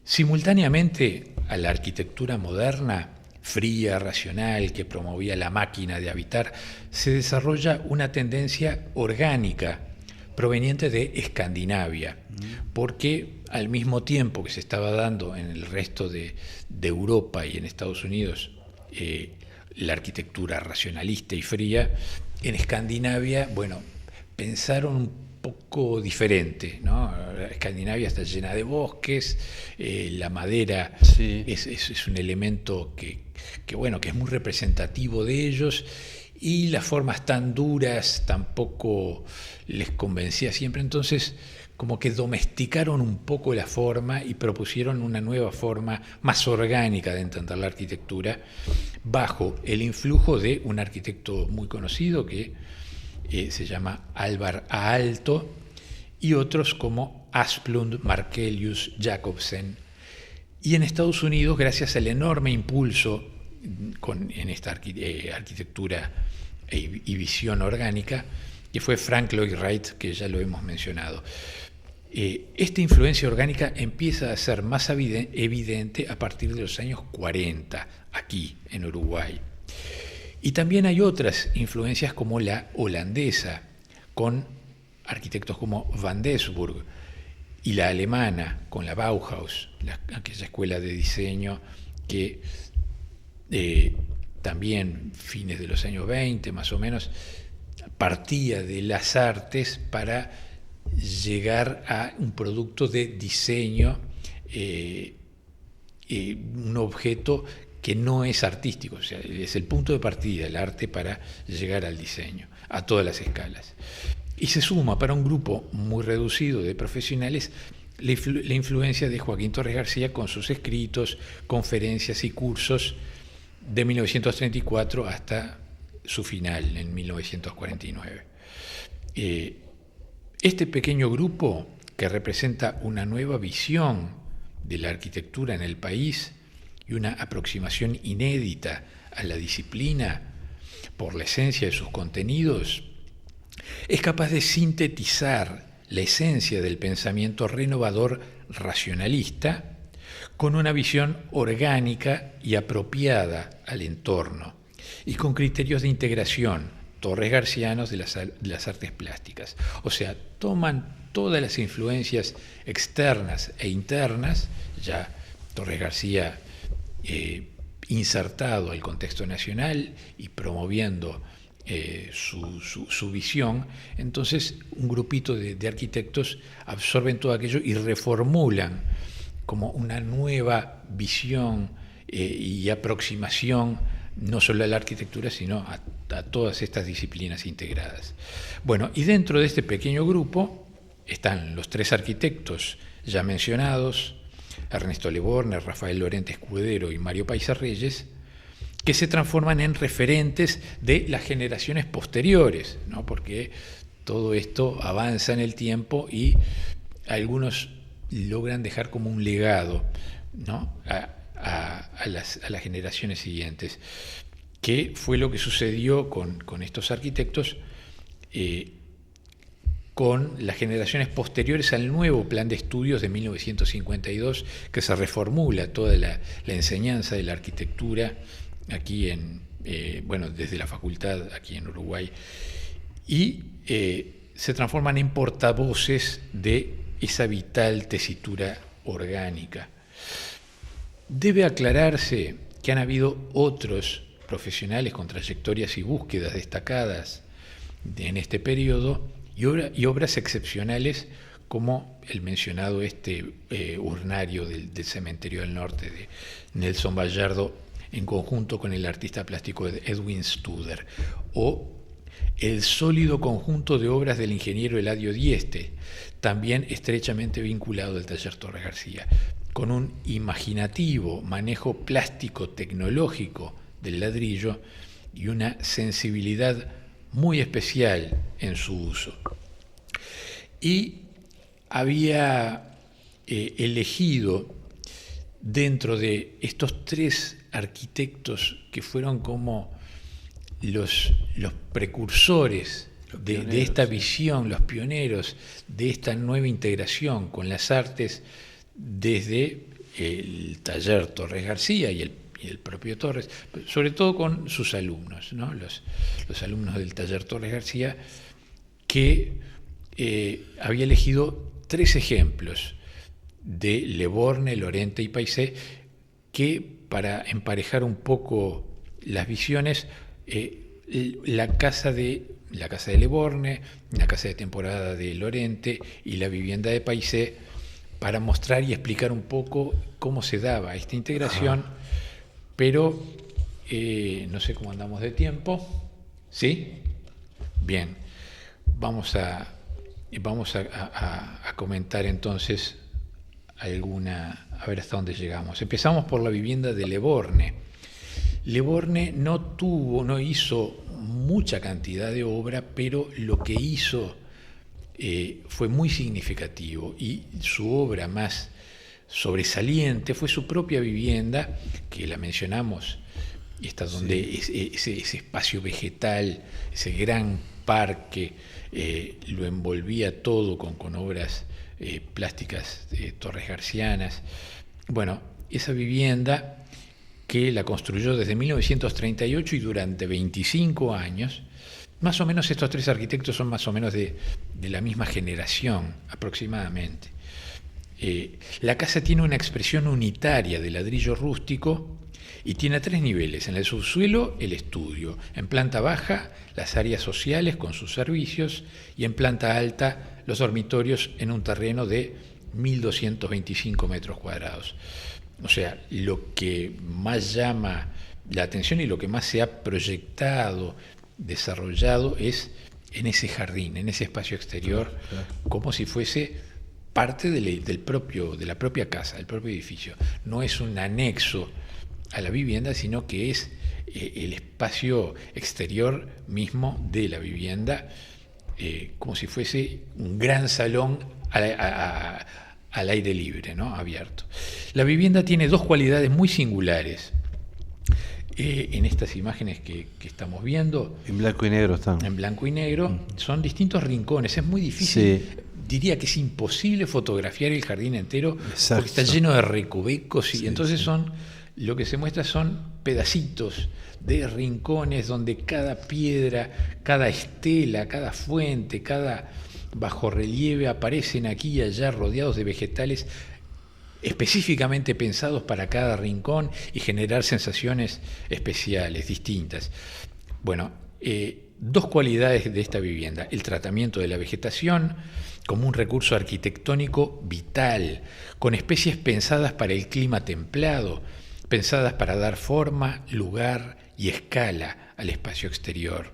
Simultáneamente a la arquitectura moderna, fría, racional, que promovía la máquina de habitar, se desarrolla una tendencia orgánica proveniente de Escandinavia, porque al mismo tiempo que se estaba dando en el resto de Europa y en Estados Unidos la arquitectura racionalista y fría, en Escandinavia, pensaron un poco diferente, ¿no? Escandinavia está llena de bosques, la madera es un elemento que es muy representativo de ellos, y las formas tan duras tampoco les convencía siempre. Entonces, como que domesticaron un poco la forma y propusieron una nueva forma más orgánica de entender la arquitectura, bajo el influjo de un arquitecto muy conocido que se llama Alvar Aalto, y otros como Asplund, Markelius, Jacobsen. Y en Estados Unidos, gracias al enorme impulso en esta arquitectura y visión orgánica, que fue Frank Lloyd Wright, que ya lo hemos mencionado. Esta influencia orgánica empieza a ser más evidente a partir de los años 40, aquí en Uruguay. Y también hay otras influencias como la holandesa, con arquitectos como Van Desburg, y la alemana, con la Bauhaus, aquella escuela de diseño que también fines de los años 20 más o menos partía de las artes para llegar a un producto de diseño, un objeto que no es artístico, o sea, es el punto de partida, el arte, para llegar al diseño, a todas las escalas. Y se suma para un grupo muy reducido de profesionales la influencia de Joaquín Torres García con sus escritos, conferencias y cursos de 1934 hasta su final, en 1949. Este pequeño grupo, que representa una nueva visión de la arquitectura en el país y una aproximación inédita a la disciplina por la esencia de sus contenidos, es capaz de sintetizar la esencia del pensamiento renovador racionalista con una visión orgánica y apropiada al entorno, y con criterios de integración Torres Garcianos de las artes plásticas. O sea, toman todas las influencias externas e internas, ya Torres García insertado al contexto nacional y promoviendo su visión. Entonces un grupito de arquitectos absorben todo aquello y reformulan como una nueva visión y aproximación no solo a la arquitectura, sino a todas estas disciplinas integradas. Bueno, y dentro de este pequeño grupo están los tres arquitectos ya mencionados, Ernesto Leborgne, Rafael Lorente Escudero y Mario Paisa Reyes, que se transforman en referentes de las generaciones posteriores, ¿no? Porque todo esto avanza en el tiempo y algunos logran dejar como un legado, ¿no? a las generaciones siguientes. ¿Qué fue lo que sucedió con estos arquitectos? Con las generaciones posteriores al nuevo plan de estudios de 1952, que se reformula toda la enseñanza de la arquitectura aquí desde la facultad aquí en Uruguay, y se transforman en portavoces de esa vital tesitura orgánica. Debe aclararse que han habido otros profesionales con trayectorias y búsquedas destacadas en este periodo y obras excepcionales como el mencionado urnario del Cementerio del Norte de Nelson Vallardo en conjunto con el artista plástico Edwin Studer, o el sólido conjunto de obras del ingeniero Eladio Dieste, también estrechamente vinculado al taller Torres García, con un imaginativo manejo plástico tecnológico del ladrillo y una sensibilidad muy especial en su uso. Y había elegido dentro de estos tres arquitectos que fueron como los precursores de esta visión, los pioneros de esta nueva integración con las artes desde el taller Torres García y el propio Torres, sobre todo con sus alumnos, ¿no? Los alumnos del taller Torres García, que había elegido tres ejemplos de Leborgne, Lorente y Paisé, que para emparejar un poco las visiones, la casa de Leborgne, la casa de temporada de Lorente y la vivienda de Paisé, para mostrar y explicar un poco cómo se daba esta integración. Pero no sé cómo andamos de tiempo. ¿Sí? Bien. Vamos a comentar entonces a ver hasta dónde llegamos. Empezamos por la vivienda de Leborgne. Leborgne no hizo mucha cantidad de obra, pero lo que hizo fue muy significativo, y su obra más sobresaliente fue su propia vivienda, que la mencionamos, donde ese espacio vegetal, ese gran parque, lo envolvía todo con obras plásticas Torres Garcianas. Bueno, esa vivienda que la construyó desde 1938 y durante 25 años, más o menos estos tres arquitectos son más o menos de la misma generación aproximadamente. La casa tiene una expresión unitaria de ladrillo rústico y tiene 3 niveles. En el subsuelo, el estudio. En planta baja, las áreas sociales con sus servicios. Y en planta alta, los dormitorios en un terreno de 1.225 metros cuadrados. O sea, lo que más llama la atención y lo que más se ha proyectado, desarrollado, es en ese jardín, en ese espacio exterior, como si fuese parte de la propia casa, del propio edificio. No es un anexo a la vivienda, sino que es el espacio exterior mismo de la vivienda, como si fuese un gran salón al aire libre, ¿no? Abierto. La vivienda tiene 2 cualidades muy singulares. En estas imágenes que estamos viendo, en blanco y negro están. En blanco y negro, son distintos rincones. Es muy difícil, diría que es imposible fotografiar el jardín entero. Exacto. Porque está lleno de recovecos, y entonces lo que se muestra son pedacitos de rincones donde cada piedra, cada estela, cada fuente, cada bajorrelieve aparecen aquí y allá rodeados de vegetales específicamente pensados para cada rincón y generar sensaciones especiales, distintas. Bueno, dos cualidades de esta vivienda: el tratamiento de la vegetación como un recurso arquitectónico vital, con especies pensadas para el clima templado, pensadas para dar forma, lugar y escala al espacio exterior.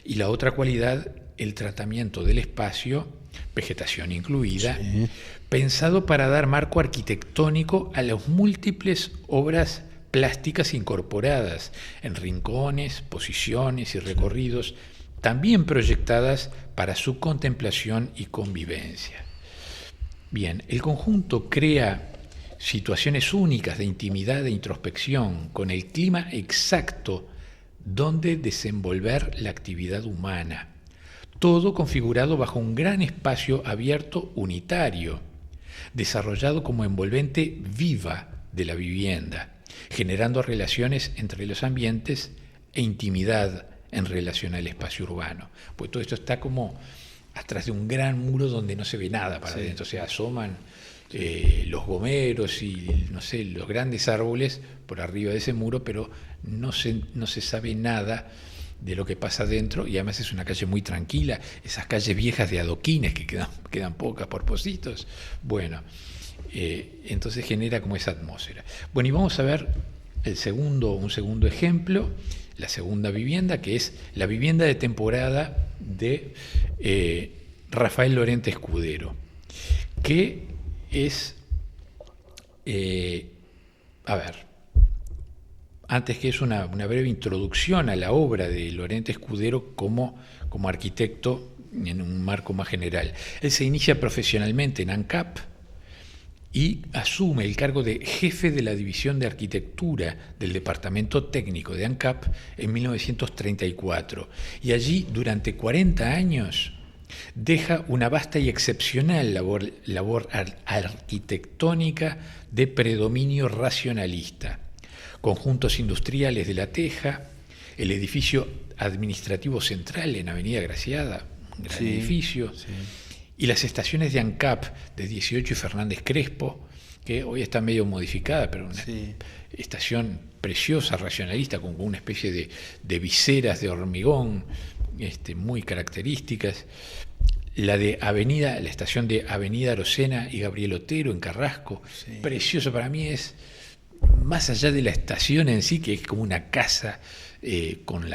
Y la otra cualidad, el tratamiento del espacio, vegetación incluida, pensado para dar marco arquitectónico a las múltiples obras plásticas incorporadas en rincones, posiciones y recorridos, también proyectadas para su contemplación y convivencia. Bien, el conjunto crea situaciones únicas de intimidad e introspección, con el clima exacto donde desenvolver la actividad humana. Todo configurado bajo un gran espacio abierto unitario, desarrollado como envolvente viva de la vivienda, generando relaciones entre los ambientes e intimidad en relación al espacio urbano. Pues todo esto está como atrás de un gran muro donde no se ve nada para adentro, o sea, asoman los gomeros y no sé, los grandes árboles por arriba de ese muro, pero no se sabe nada de lo que pasa adentro, y además es una calle muy tranquila, esas calles viejas de adoquines que quedan pocas por pocitos. Bueno, entonces genera como esa atmósfera. Bueno, y vamos a ver un segundo ejemplo, la segunda vivienda, que es la vivienda de temporada de Rafael Lorente Escudero, que es, antes que es una breve introducción a la obra de Lorente Escudero como arquitecto en un marco más general. Él se inicia profesionalmente en ANCAP y asume el cargo de jefe de la División de Arquitectura del Departamento Técnico de ANCAP en 1934. Y allí, durante 40 años, deja una vasta y excepcional labor arquitectónica de predominio racionalista. Conjuntos industriales de La Teja, el edificio administrativo central en Avenida Graciada, un gran edificio, y las estaciones de ANCAP de 18 y Fernández Crespo, que hoy está medio modificada, pero una estación preciosa, racionalista, con una especie de viseras de hormigón muy características. La estación de Avenida Arocena y Gabriel Otero en Carrasco, precioso. Para mí es, más allá de la estación en sí, que es como una casa con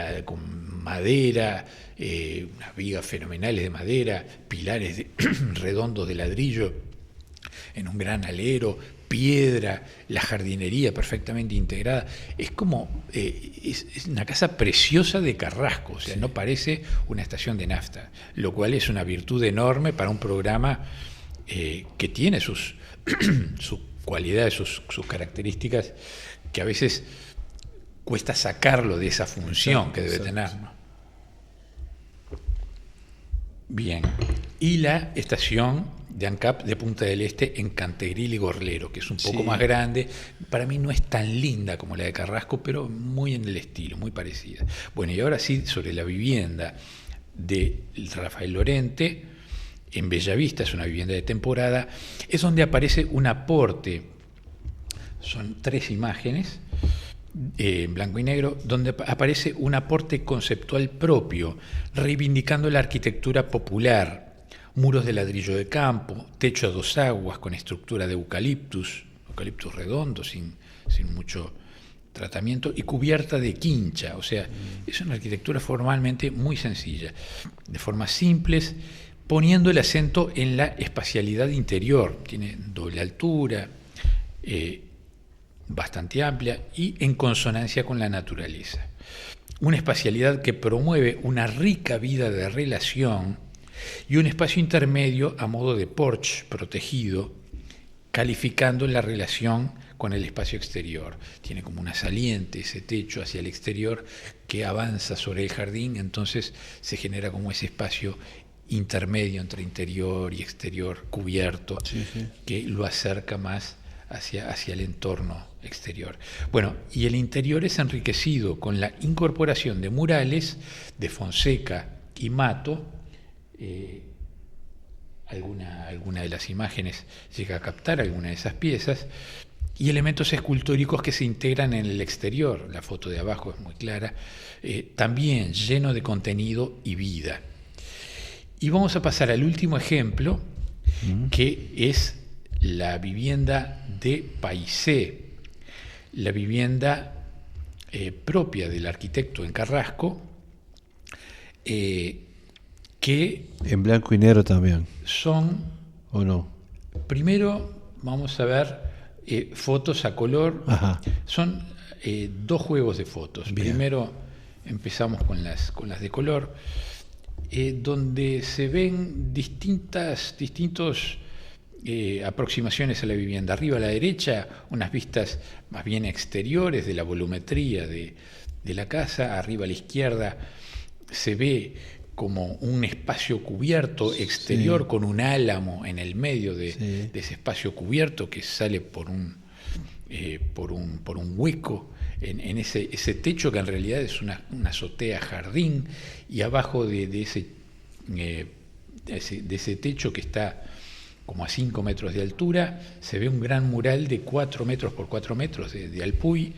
madera, unas vigas fenomenales de madera, pilares redondos de ladrillo en un gran alero, piedra, la jardinería perfectamente integrada. Es como es una casa preciosa de Carrasco, o sea, no parece una estación de nafta, lo cual es una virtud enorme para un programa que tiene sus cualidades, sus características, que a veces cuesta sacarlo de esa función que debe tener, ¿no? Bien, y la estación de ANCAP de Punta del Este en Cantegril y Gorlero, que es un poco más grande. Para mí no es tan linda como la de Carrasco, pero muy en el estilo, muy parecida. Bueno, y ahora sí, sobre la vivienda de Rafael Lorente en Bellavista, es una vivienda de temporada, es donde aparece un aporte, son 3 imágenes, en blanco y negro, donde aparece un aporte conceptual propio, reivindicando la arquitectura popular, muros de ladrillo de campo, techo a 2 aguas con estructura de eucaliptus redondo, sin mucho tratamiento, y cubierta de quincha. O sea, es una arquitectura formalmente muy sencilla, de formas simples, poniendo el acento en la espacialidad interior. Tiene doble altura, bastante amplia y en consonancia con la naturaleza. Una espacialidad que promueve una rica vida de relación y un espacio intermedio a modo de porche protegido, calificando la relación con el espacio exterior. Tiene como una saliente ese techo hacia el exterior que avanza sobre el jardín, entonces se genera como ese espacio intermedio entre interior y exterior cubierto, que lo acerca más hacia el entorno exterior. Bueno, y el interior es enriquecido con la incorporación de murales de Fonseca y Mato. Alguna de las imágenes llega a captar alguna de esas piezas, y elementos escultóricos que se integran en el exterior. La foto de abajo es muy clara, también lleno de contenido y vida. Y vamos a pasar al último ejemplo, que es la vivienda de Paisé, la vivienda propia del arquitecto en Carrasco, que... En blanco y negro también. Son... ¿O no? Primero vamos a ver fotos a color. Ajá. Son 2 juegos de fotos. Bien. Primero empezamos con las de color, donde se ven distintas aproximaciones a la vivienda. Arriba a la derecha, unas vistas más bien exteriores de la volumetría de la casa. Arriba a la izquierda se ve como un espacio cubierto exterior, sí, con un álamo en el medio de ese espacio cubierto que sale por un hueco en ese techo, que en realidad es una azotea jardín, y abajo de ese techo, que está como a 5 metros de altura, se ve un gran mural de 4 metros por 4 metros de Alpuy,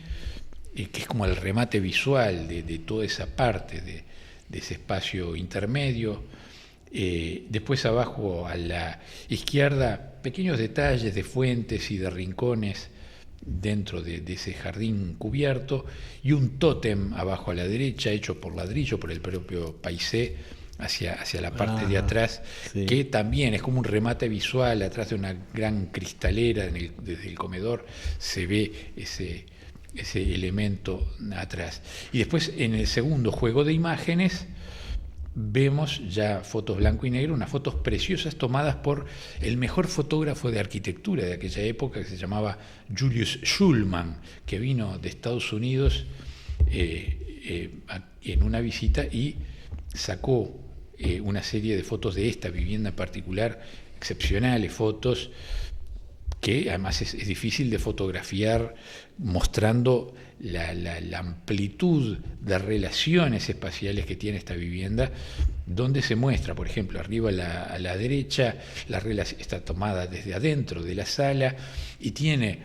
que es como el remate visual de toda esa parte de ese espacio intermedio. Después abajo a la izquierda, pequeños detalles de fuentes y de rincones dentro de ese jardín cubierto, y un tótem abajo a la derecha, hecho por ladrillo por el propio Paisé, hacia la parte de atrás, sí, que también es como un remate visual. Atrás de una gran cristalera desde el comedor se ve ese elemento atrás. Y después, en el segundo juego de imágenes, vemos ya fotos blanco y negro, unas fotos preciosas tomadas por el mejor fotógrafo de arquitectura de aquella época, que se llamaba Julius Schulman, que vino de Estados Unidos en una visita y sacó una serie de fotos de esta vivienda en particular, excepcionales fotos, que además es difícil de fotografiar, mostrando la amplitud de relaciones espaciales que tiene esta vivienda, donde se muestra, por ejemplo, arriba a la derecha, la relación está tomada desde adentro de la sala y tiene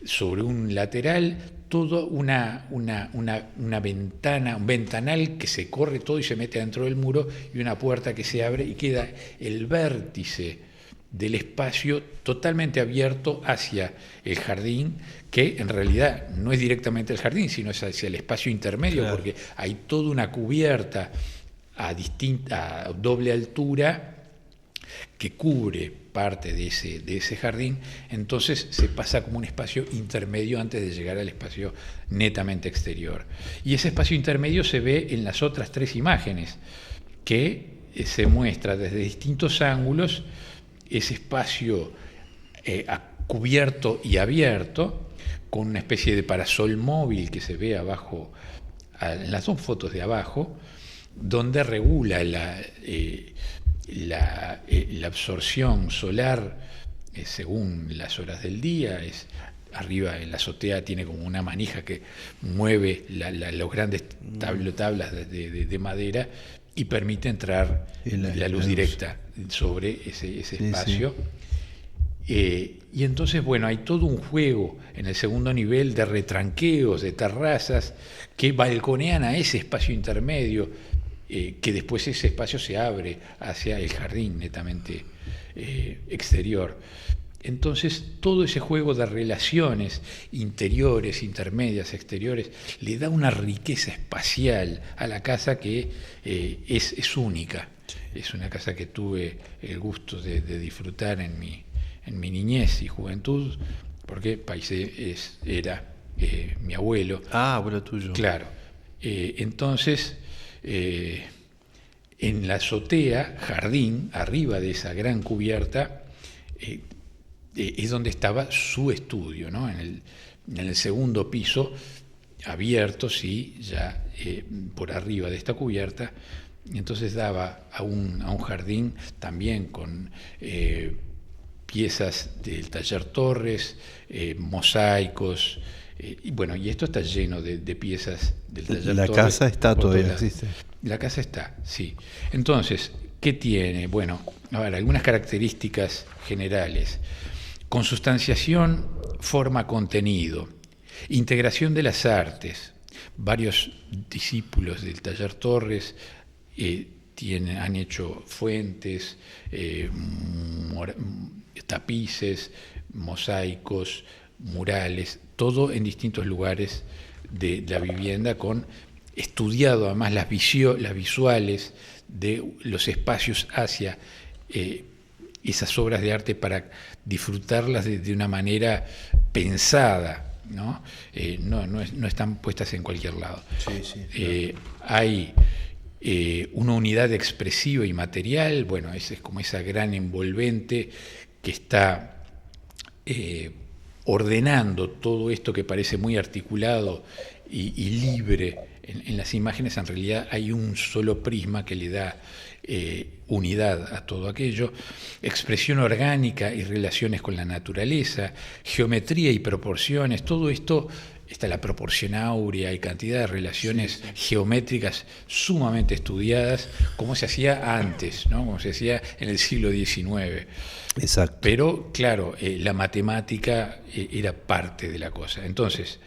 sobre un lateral todo una ventana, un ventanal que se corre todo y se mete dentro del muro, y una puerta que se abre, y queda el vértice del espacio totalmente abierto hacia el jardín, que en realidad no es directamente el jardín, sino es hacia el espacio intermedio, claro, porque hay toda una cubierta a doble altura que cubre parte de ese jardín. Entonces se pasa como un espacio intermedio antes de llegar al espacio netamente exterior. Y ese espacio intermedio se ve en las otras 3 imágenes, que se muestra desde distintos ángulos ese espacio cubierto y abierto, con una especie de parasol móvil que se ve abajo, en las 2 fotos de abajo, donde regula la absorción solar según las horas del día. Arriba en la azotea tiene como una manija que mueve los grandes tablas de madera, y permite entrar la luz directa sobre ese espacio. Sí. Y entonces, bueno, hay todo un juego en el segundo nivel de retranqueos, de terrazas, que balconean a ese espacio intermedio, que después ese espacio se abre hacia el jardín netamente exterior. Entonces, todo ese juego de relaciones interiores, intermedias, exteriores, le da una riqueza espacial a la casa que es única. Es una casa que tuve el gusto de disfrutar en mi niñez y juventud, porque Paisé era mi abuelo. Ah, abuelo tuyo. Claro. Entonces, en la azotea, jardín, arriba de esa gran cubierta, es donde estaba su estudio, ¿no? En el segundo piso, abierto, sí, ya por arriba de esta cubierta. Y entonces daba a un jardín también con piezas del taller Torres, mosaicos, y esto está lleno de piezas del taller Torres. La casa está todavía, existe. La casa está, sí. Entonces, ¿qué tiene? Bueno, a ver, algunas características generales. Consustanciación, forma, contenido. Integración de las artes. Varios discípulos del taller Torres han hecho fuentes, tapices, mosaicos, murales, todo en distintos lugares de la vivienda, con estudiado además las visuales de los espacios hacia esas obras de arte para disfrutarlas de una manera pensada, ¿no? No están puestas en cualquier lado. Sí, claro. Hay una unidad expresiva y material, bueno, es como esa gran envolvente que está ordenando todo esto que parece muy articulado y libre en las imágenes. En realidad hay un solo prisma que le da unidad a todo aquello, expresión orgánica y relaciones con la naturaleza, geometría y proporciones, todo esto. Está la proporción áurea y cantidad de relaciones geométricas sumamente estudiadas, como se hacía antes, ¿no? Como se hacía en el siglo XIX. Exacto. Pero, claro, la matemática era parte de la cosa. Entonces,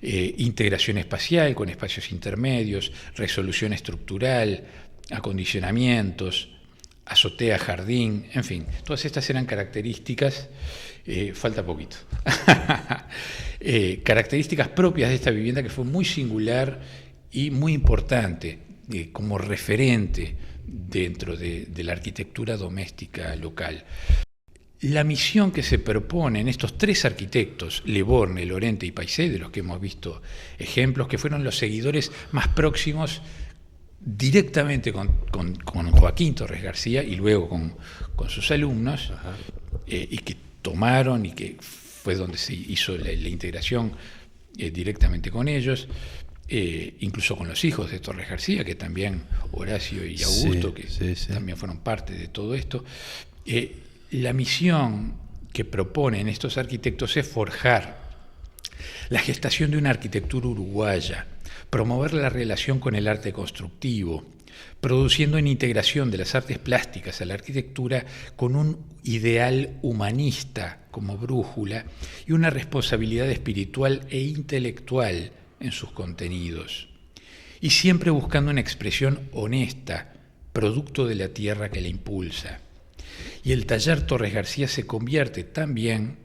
integración espacial con espacios intermedios, resolución estructural, acondicionamientos, azotea, jardín, en fin, todas estas eran características. Falta poquito. Características propias de esta vivienda, que fue muy singular y muy importante como referente dentro de la arquitectura doméstica local. La misión que se propone en estos tres arquitectos, Le Borgne, Lorente y Paisé, de los que hemos visto ejemplos, que fueron los seguidores más próximos directamente con Joaquín Torres García y luego con sus alumnos, y que tomaron y que fue donde se hizo la integración directamente con ellos, incluso con los hijos de Torres García, que también, Horacio y Augusto, también fueron parte de todo esto. La misión que proponen estos arquitectos es forjar la gestación de una arquitectura uruguaya, promover la relación con el arte constructivo, produciendo una integración de las artes plásticas a la arquitectura con un ideal humanista como brújula y una responsabilidad espiritual e intelectual en sus contenidos. Y siempre buscando una expresión honesta, producto de la tierra que la impulsa. Y el taller Torres García se convierte también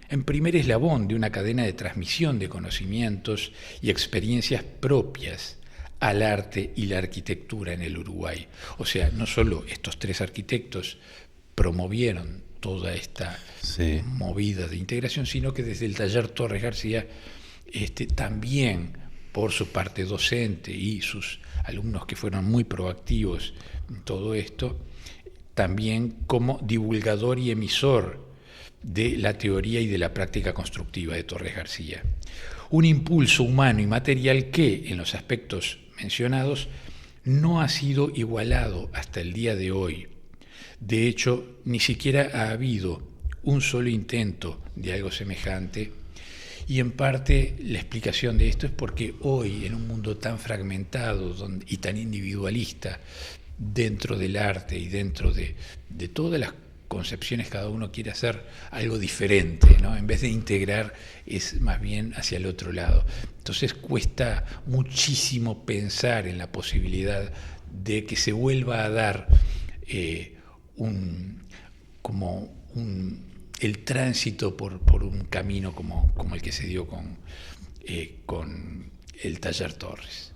en primer eslabón de una cadena de transmisión de conocimientos y experiencias propias al arte y la arquitectura en el Uruguay. O sea, no solo estos tres arquitectos promovieron toda esta movida de integración, sino que desde el taller Torres García también, por su parte docente y sus alumnos que fueron muy proactivos en todo esto, también como divulgador y emisor de la teoría y de la práctica constructiva de Torres García. Un impulso humano y material que, en los aspectos mencionados, no ha sido igualado hasta el día de hoy. De hecho, ni siquiera ha habido un solo intento de algo semejante, y en parte la explicación de esto es porque hoy, en un mundo tan fragmentado y tan individualista, dentro del arte y dentro de todas las concepciones, cada uno quiere hacer algo diferente, ¿no? En vez de integrar, es más bien hacia el otro lado. Entonces cuesta muchísimo pensar en la posibilidad de que se vuelva a dar el tránsito por un camino como el que se dio con el taller Torres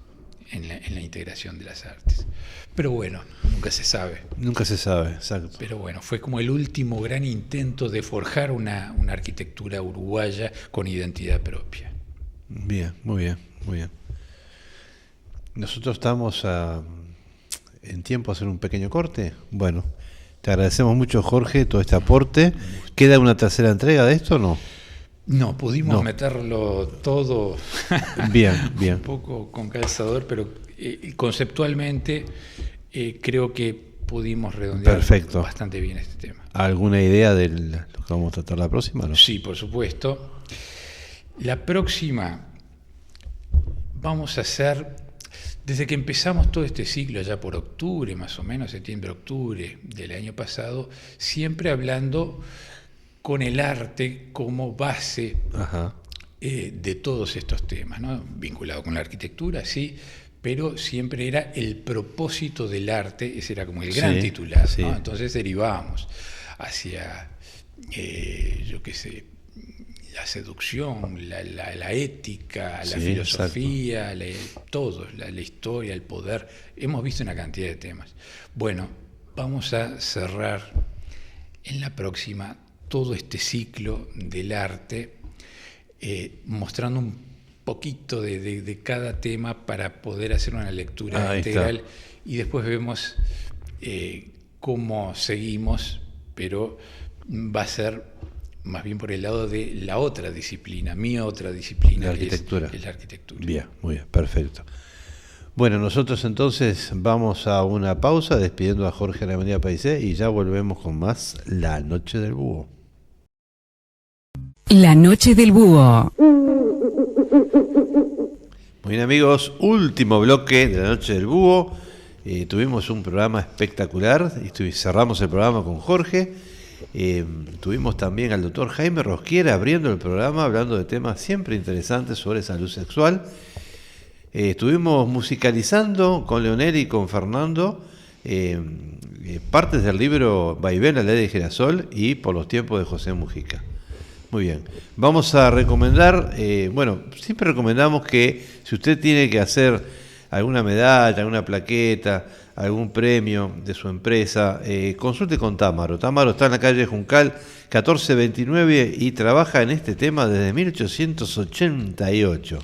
en la integración de las artes. Pero bueno, nunca se sabe. Nunca se sabe, exacto. Pero bueno, fue como el último gran intento de forjar una arquitectura uruguaya con identidad propia. Bien, muy bien, muy bien. Nosotros estamos en tiempo a hacer un pequeño corte. Bueno, te agradecemos mucho, Jorge, todo este aporte. ¿Queda una tercera entrega de esto o no? No, pudimos meterlo todo bien. un poco con calzador, pero conceptualmente creo que pudimos redondear Perfecto. bastante bien este tema. ¿Alguna idea de lo que vamos a tratar la próxima? ¿No? Sí, por supuesto. La próxima vamos a hacer, desde que empezamos todo este ciclo, ya por octubre, más o menos, septiembre-octubre del año pasado, siempre hablando con el arte como base de todos estos temas, ¿no? Vinculado con la arquitectura, sí, pero siempre era el propósito del arte, ese era como el gran titular, sí. ¿no? Entonces derivábamos hacia, yo qué sé, la seducción, la ética, la filosofía, todo, la historia, el poder. Hemos visto una cantidad de temas. Bueno, vamos a cerrar en la próxima todo este ciclo del arte, mostrando un poquito de cada tema para poder hacer una lectura integral y después vemos cómo seguimos, pero va a ser más bien por el lado de la otra disciplina, mi otra disciplina, la arquitectura. Que es la arquitectura. Bien, muy bien, perfecto. Bueno, nosotros entonces vamos a una pausa despidiendo a Jorge Aramendía Paisé y ya volvemos con más La Noche del Búho. La Noche del Búho. Muy bien, amigos, último bloque de La Noche del Búho. Tuvimos un programa espectacular y cerramos el programa con Jorge. Tuvimos también al doctor Jaime Rosquiera abriendo el programa, hablando de temas siempre interesantes sobre salud sexual. Estuvimos musicalizando con Leonel y con Fernando partes del libro Vaivén, la ley de Girasol y Por los tiempos de José Mujica. Muy bien, vamos a recomendar, siempre recomendamos que si usted tiene que hacer alguna medalla, alguna plaqueta, algún premio de su empresa, consulte con Támaro. Támaro está en la calle Juncal 1429 y trabaja en este tema desde 1888.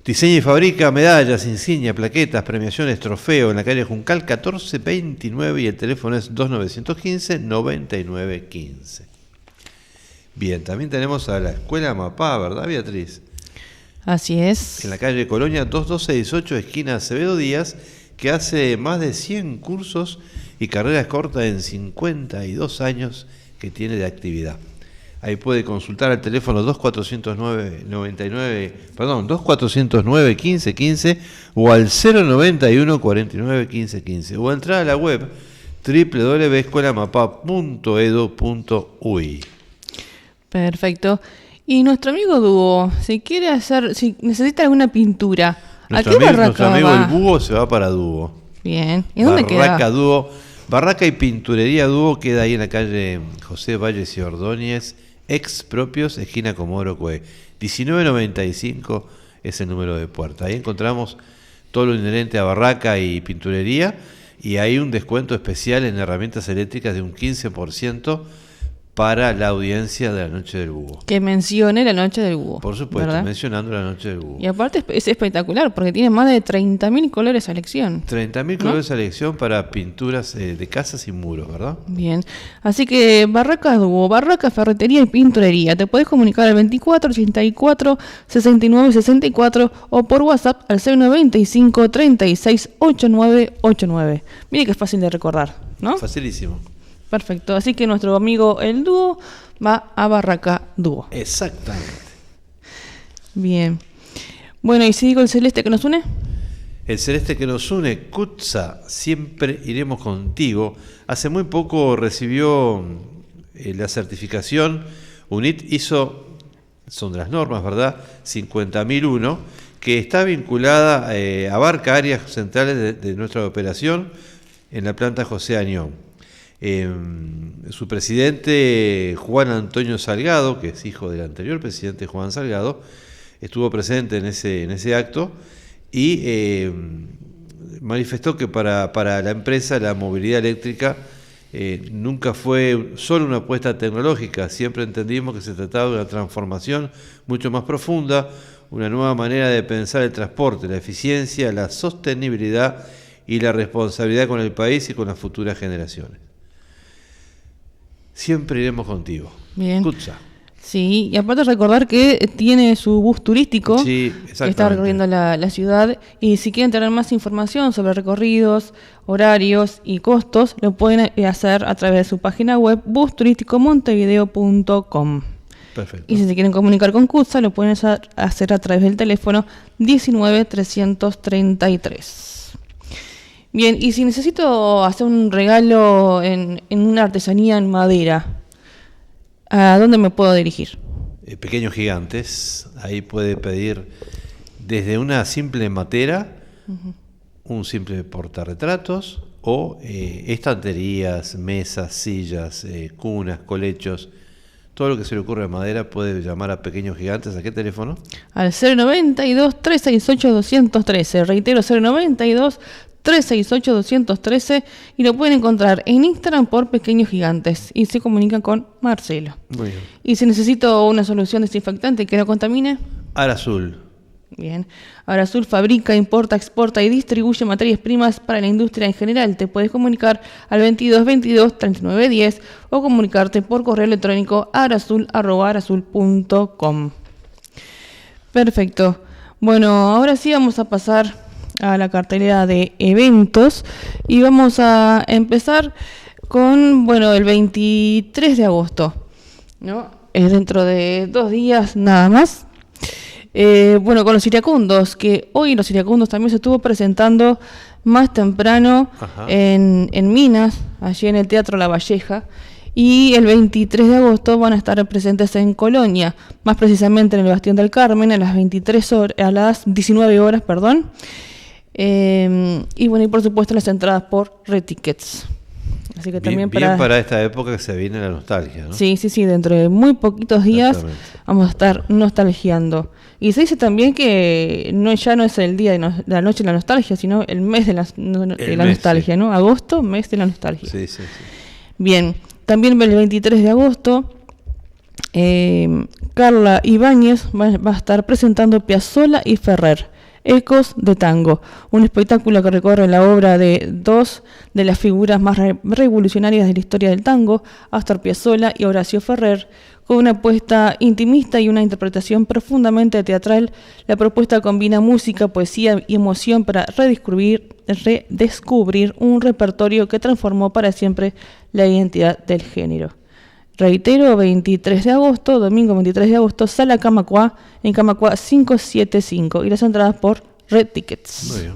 Diseña y fabrica medallas, insignias, plaquetas, premiaciones, trofeos en la calle Juncal 1429 y el teléfono es 2915. Bien, también tenemos a la Escuela Mapá, ¿verdad, Beatriz? Así es. En la calle Colonia 2268, esquina Acevedo Díaz, que hace más de 100 cursos y carreras cortas en 52 años que tiene de actividad. Ahí puede consultar al teléfono 2409 1515 o al 091 49 15 15 o entrar a la web www.escuelamapá.edu.uy. Perfecto. Y nuestro amigo Dúo, si necesita alguna pintura, ¿a qué barraca Nuestro amigo va? el Búho se va para Dúo. Bien. ¿Y dónde queda? Dúo. Barraca y Pinturería Dúo queda ahí en la calle José Valles y Ordóñez, ex propios, esquina Comodoro Cue. 1995 es el número de puerta. Ahí encontramos todo lo inherente a barraca y pinturería y hay un descuento especial en herramientas eléctricas de un 15% para la audiencia de la Noche del Búho. Que mencione la Noche del Búho. Por supuesto, ¿verdad? mencionando la Noche del Búho. Y aparte es espectacular porque tiene más de 30.000 colores a elección. 30.000 colores a elección para pinturas de casas y muros, ¿verdad? Bien. Así que Barraca Dúo, Barraca, Ferretería y Pinturería. Te podés comunicar al 24 84 69 64 o por WhatsApp al 0925 36 89 89. Mire que es fácil de recordar, ¿no? Facilísimo. Perfecto, así que nuestro amigo el Dúo va a Barraca Dúo. Exactamente. Bien. Bueno, ¿y si digo el celeste que nos une? El celeste que nos une, Kutza, siempre iremos contigo. Hace muy poco recibió la certificación, UNIT hizo, son de las normas, ¿verdad? 50.001, que está vinculada, abarca áreas centrales de nuestra operación en la planta José Añón. Su presidente Juan Antonio Salgado, que es hijo del anterior presidente Juan Salgado, estuvo presente en ese acto y manifestó que para la empresa la movilidad eléctrica nunca fue solo una apuesta tecnológica, siempre entendimos que se trataba de una transformación mucho más profunda, una nueva manera de pensar el transporte, la eficiencia, la sostenibilidad y la responsabilidad con el país y con las futuras generaciones. Siempre iremos contigo. Bien. Kutza. Sí, y aparte recordar que tiene su bus turístico Sí, que exactamente. está recorriendo la ciudad, y si quieren tener más información sobre recorridos, horarios y costos, lo pueden hacer a través de su página web busturisticomontevideo.com. Perfecto. Y si se quieren comunicar con CUTSA, lo pueden hacer a través del teléfono 19-333. Bien, y si necesito hacer un regalo en una artesanía en madera, ¿a dónde me puedo dirigir? Pequeños Gigantes, ahí puede pedir desde una simple matera, un simple portarretratos o estanterías, mesas, sillas, cunas, colechos. Todo lo que se le ocurra de madera puede llamar a Pequeños Gigantes. ¿A qué teléfono? Al 092-368-213. Reitero, 092-368-213. Y lo pueden encontrar en Instagram por Pequeños Gigantes. Y se comunican con Marcelo. Muy bien. Y si necesito una solución desinfectante que no contamine. Arazul. Bien. Arazul fabrica, importa, exporta y distribuye materias primas para la industria en general. Te puedes comunicar al 2222-3910 o comunicarte por correo electrónico a arazul@arazul.com. Perfecto. Bueno, ahora sí vamos a pasar a la cartelera de eventos y vamos a empezar con, el 23 de agosto, ¿no? Es dentro de 2 días nada más. Con los iracundos, que hoy los iracundos también se estuvo presentando más temprano en Minas, allí en el Teatro La Valleja, y el 23 de agosto van a estar presentes en Colonia, más precisamente en el Bastión del Carmen, a las 19 horas, y por supuesto las entradas por Red Tickets. Así que también bien para esta época que se viene la nostalgia, ¿no? Sí, dentro de muy poquitos días vamos a estar nostalgiando. Y se dice también que ya no es el día de la noche de la nostalgia, sino el mes de la nostalgia, sí. ¿No? Agosto, mes de la nostalgia. Sí. Bien, también el 23 de agosto, Carla Ibáñez va a estar presentando Piazzolla y Ferrer, Ecos de Tango, un espectáculo que recorre la obra de 2 de las figuras más revolucionarias de la historia del tango, Astor Piazzolla y Horacio Ferrer, con una apuesta intimista y una interpretación profundamente teatral. La propuesta combina música, poesía y emoción para redescubrir un repertorio que transformó para siempre la identidad del género. Reitero, 23 de agosto, domingo 23 de agosto, Sala Camacuá, en Camacuá 575, y las entradas por Red Tickets. Muy bien.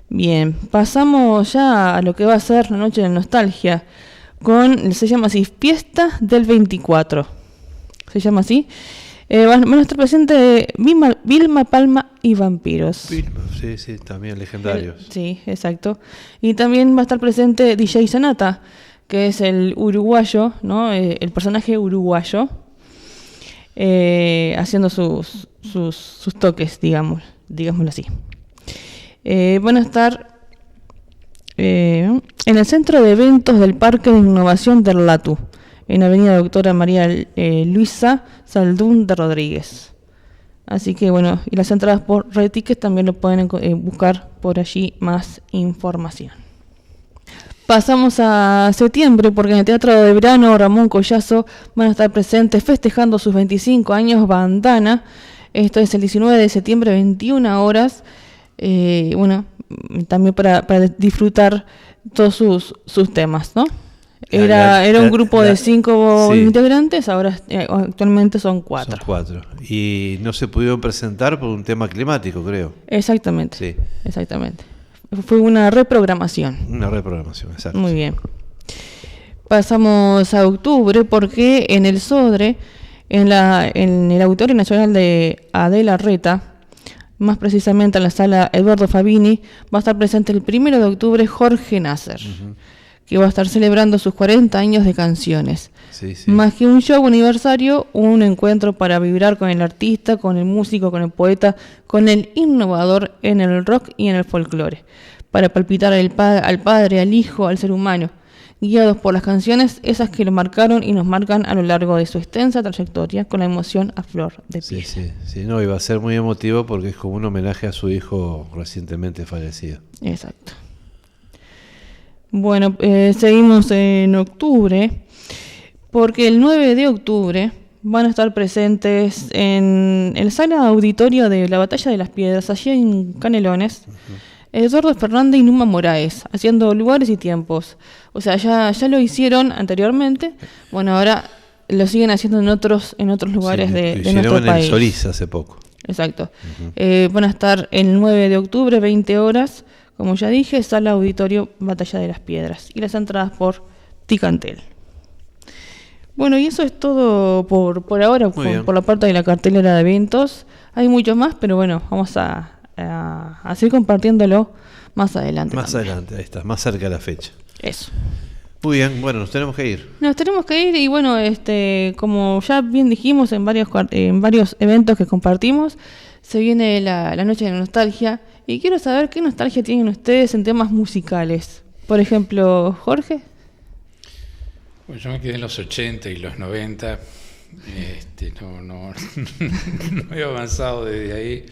Bien, pasamos ya a lo que va a ser la noche de la nostalgia, se llama así, Fiesta del 24, se llama así. Van a estar presentes Vilma Palma y Vampiros. Vilma, sí, también legendarios. Sí, exacto. Y también va a estar presente DJ Sanata, que es el uruguayo, ¿no? El personaje uruguayo, haciendo sus toques, digámoslo así. Van a estar en el centro de eventos del Parque de Innovación del Latu, en Avenida Doctora María Luisa Saldún de Rodríguez. Así que y las entradas por Red Tickets también lo pueden buscar por allí más información. Pasamos a septiembre, porque en el Teatro de Verano Ramón Collazo van a estar presentes festejando sus 25 años Bandana. Esto es el 19 de septiembre, 21 horas. También para disfrutar todos sus temas, ¿no? Era un grupo de 5 integrantes, ahora actualmente son 4. Son 4. Y no se pudieron presentar por un tema climático, creo. Exactamente. Sí. Exactamente. Fue una reprogramación. Exacto. Muy bien. Pasamos a octubre, porque en el Sodre, en el Auditorio Nacional de Adela Reta, más precisamente en la sala Eduardo Fabini, va a estar presente el 1 de octubre Jorge Nasser, que va a estar celebrando sus 40 años de canciones. Sí. Más que un show aniversario, un encuentro para vibrar con el artista, con el músico, con el poeta, con el innovador en el rock y en el folclore, para palpitar al padre, al hijo, al ser humano, guiados por las canciones, esas que lo marcaron y nos marcan a lo largo de su extensa trayectoria, con la emoción a flor de piel. Sí, no, iba a ser muy emotivo porque es como un homenaje a su hijo recientemente fallecido. Exacto. Seguimos en octubre, porque el 9 de octubre van a estar presentes en el sala auditorio de la Batalla de las Piedras, allí en Canelones, Eduardo Fernández y Numa Moraes, haciendo lugares y tiempos. O sea, ya lo hicieron anteriormente, bueno, ahora lo siguen haciendo en otros lugares de nuestro país. En Solís hace poco. Exacto. Van a estar el 9 de octubre, 20 horas, como ya dije, sala auditorio Batalla de las Piedras. Y las entradas por Ticantel. Bueno, y eso es todo por ahora, por la parte de la cartelera de eventos. Hay muchos más, pero bueno, vamos a seguir compartiéndolo más adelante. Más adelante, ahí está, más cerca de la fecha. Eso. Muy bien, bueno, nos tenemos que ir. Nos tenemos que ir y bueno, como ya bien dijimos en varios eventos que compartimos, se viene la noche de la nostalgia y quiero saber qué nostalgia tienen ustedes en temas musicales. Por ejemplo, Jorge. Pues yo me quedé en los 80 y los 90, no he avanzado desde ahí.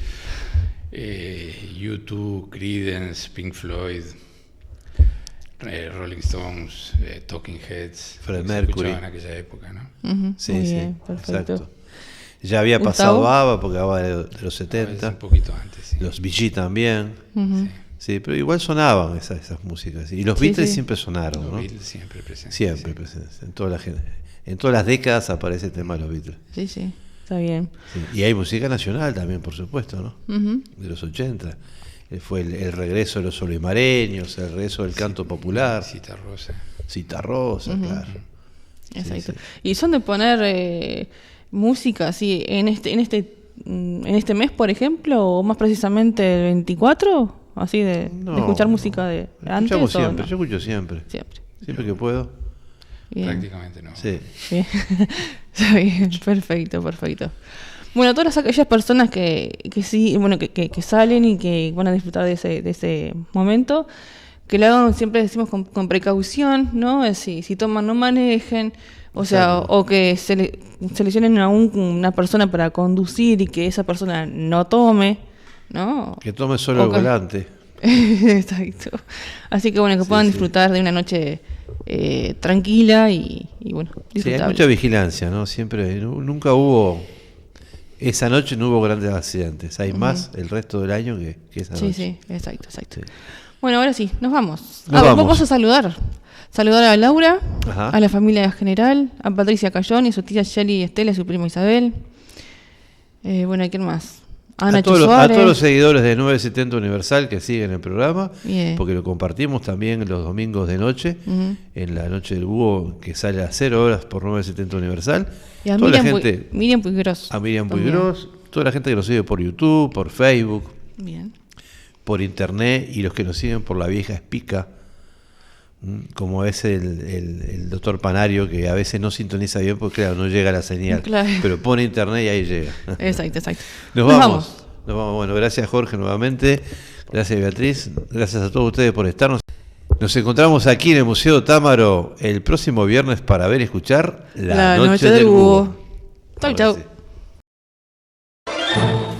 U2, Creedence, Pink Floyd, Rolling Stones, Talking Heads, Freddie Mercury en aquella época, ¿no? Sí, muy sí, bien, perfecto. Exacto. Ya había pasado ABBA, porque ABBA de los 70. Un poquito antes, sí. Los Bee Gees también. Uh-huh. Sí, pero igual sonaban esas músicas. Y los Beatles siempre sonaron, ¿no? Los Beatles siempre presentes. Siempre presentes. En todas las décadas aparece el tema de los Beatles. Sí, sí, está bien. Sí. Y hay música nacional también, por supuesto, ¿no? Uh-huh. De los 80. Fue el regreso de los solimareños, el regreso del canto popular. Cita Rosa, uh-huh. Claro. Exacto. Sí. Y son de poner música así en este mes, por ejemplo, o más precisamente el 24, así de escuchar música de antes. Escuchamos siempre, no? Yo escucho siempre. Siempre que puedo. Bien. Prácticamente no. Sí. Bien. Está bien, perfecto. Bueno, todas aquellas personas que sí, bueno, que salen y que van a disfrutar de ese momento, que lo hagan, siempre decimos con precaución, ¿no? Si toman, no manejen, o que seleccionen a una persona para conducir y que esa persona no tome, ¿no? Que tome solo el volante. Exacto. Así que bueno, que puedan disfrutar de una noche tranquila y bueno, disfrutable. Sí, hay mucha vigilancia, ¿no? Siempre, nunca hubo... Esa noche no hubo grandes accidentes. Hay más el resto del año que esa noche. Sí, exacto. Sí. Bueno, ahora sí, nos vamos. Vamos. Vamos a saludar a Laura, Ajá. a la familia general, a Patricia Cayón y su tía Shelly Estela y su prima Isabel. Bueno, ¿a quién más? A Nacho Suárez. A todos los seguidores de 970 Universal que siguen el programa, Bien. porque lo compartimos también los domingos de noche, en la noche del búho, que sale a 0 horas por 970 Universal. Y a Miriam Puigros. A Miriam Puigros, toda la gente que nos sigue por YouTube, por Facebook, Bien. por Internet, y los que nos siguen por la vieja espica, como es el doctor Panario, que a veces no sintoniza bien porque claro, no llega la señal, pero pone Internet y ahí llega. Exacto. Nos vamos. Bueno, gracias Jorge nuevamente, gracias Beatriz, gracias a todos ustedes por estarnos. Nos encontramos aquí en el Museo Támaro el próximo viernes para ver y escuchar La Noche del Búho. Chau.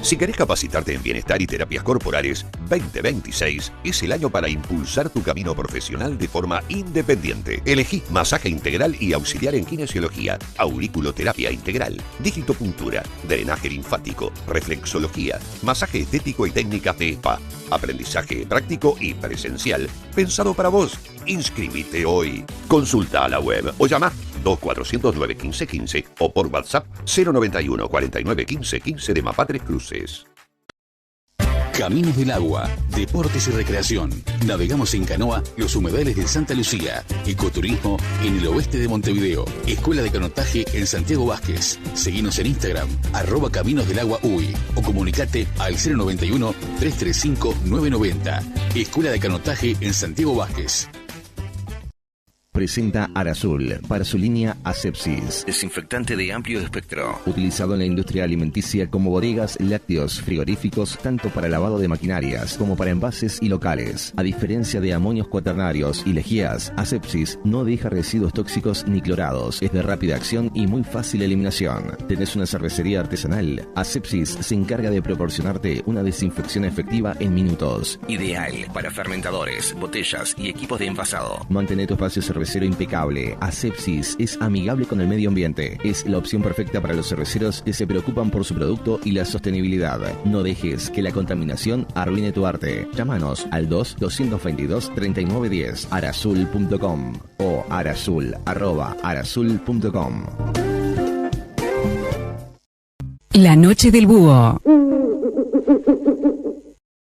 Si querés capacitarte en bienestar y terapias corporales, 2026 es el año para impulsar tu camino profesional de forma independiente. Elegí masaje integral y auxiliar en kinesiología, auriculoterapia integral, digitopuntura, drenaje linfático, reflexología, masaje estético y técnicas de spa, aprendizaje práctico y presencial, pensado para vos. Inscríbete hoy. Consulta a la web o llama 2409-1515 o por WhatsApp 091 49 15 15 de Mapatres Cruces. Caminos del Agua, deportes y recreación. Navegamos en canoa los humedales de Santa Lucía. Ecoturismo en el oeste de Montevideo. Escuela de canotaje en Santiago Vázquez. Seguinos en Instagram, @Caminos del Agua UI. O comunicate al 091-335-990. Escuela de canotaje en Santiago Vázquez. Presenta Arazul para su línea Asepsis. Desinfectante de amplio espectro. Utilizado en la industria alimenticia como bodegas, lácteos, frigoríficos, tanto para lavado de maquinarias como para envases y locales. A diferencia de amonios cuaternarios y lejías, Asepsis no deja residuos tóxicos ni clorados. Es de rápida acción y muy fácil eliminación. ¿Tenés una cervecería artesanal? Asepsis se encarga de proporcionarte una desinfección efectiva en minutos. Ideal para fermentadores, botellas y equipos de envasado. Mantén tu espacio cervecero cervecero impecable. Asepsis es amigable con el medio ambiente. Es la opción perfecta para los cerveceros que se preocupan por su producto y la sostenibilidad. No dejes que la contaminación arruine tu arte. Llámanos al 2-222-3910, arasul.com o arasul@arasul.com. La noche del búho.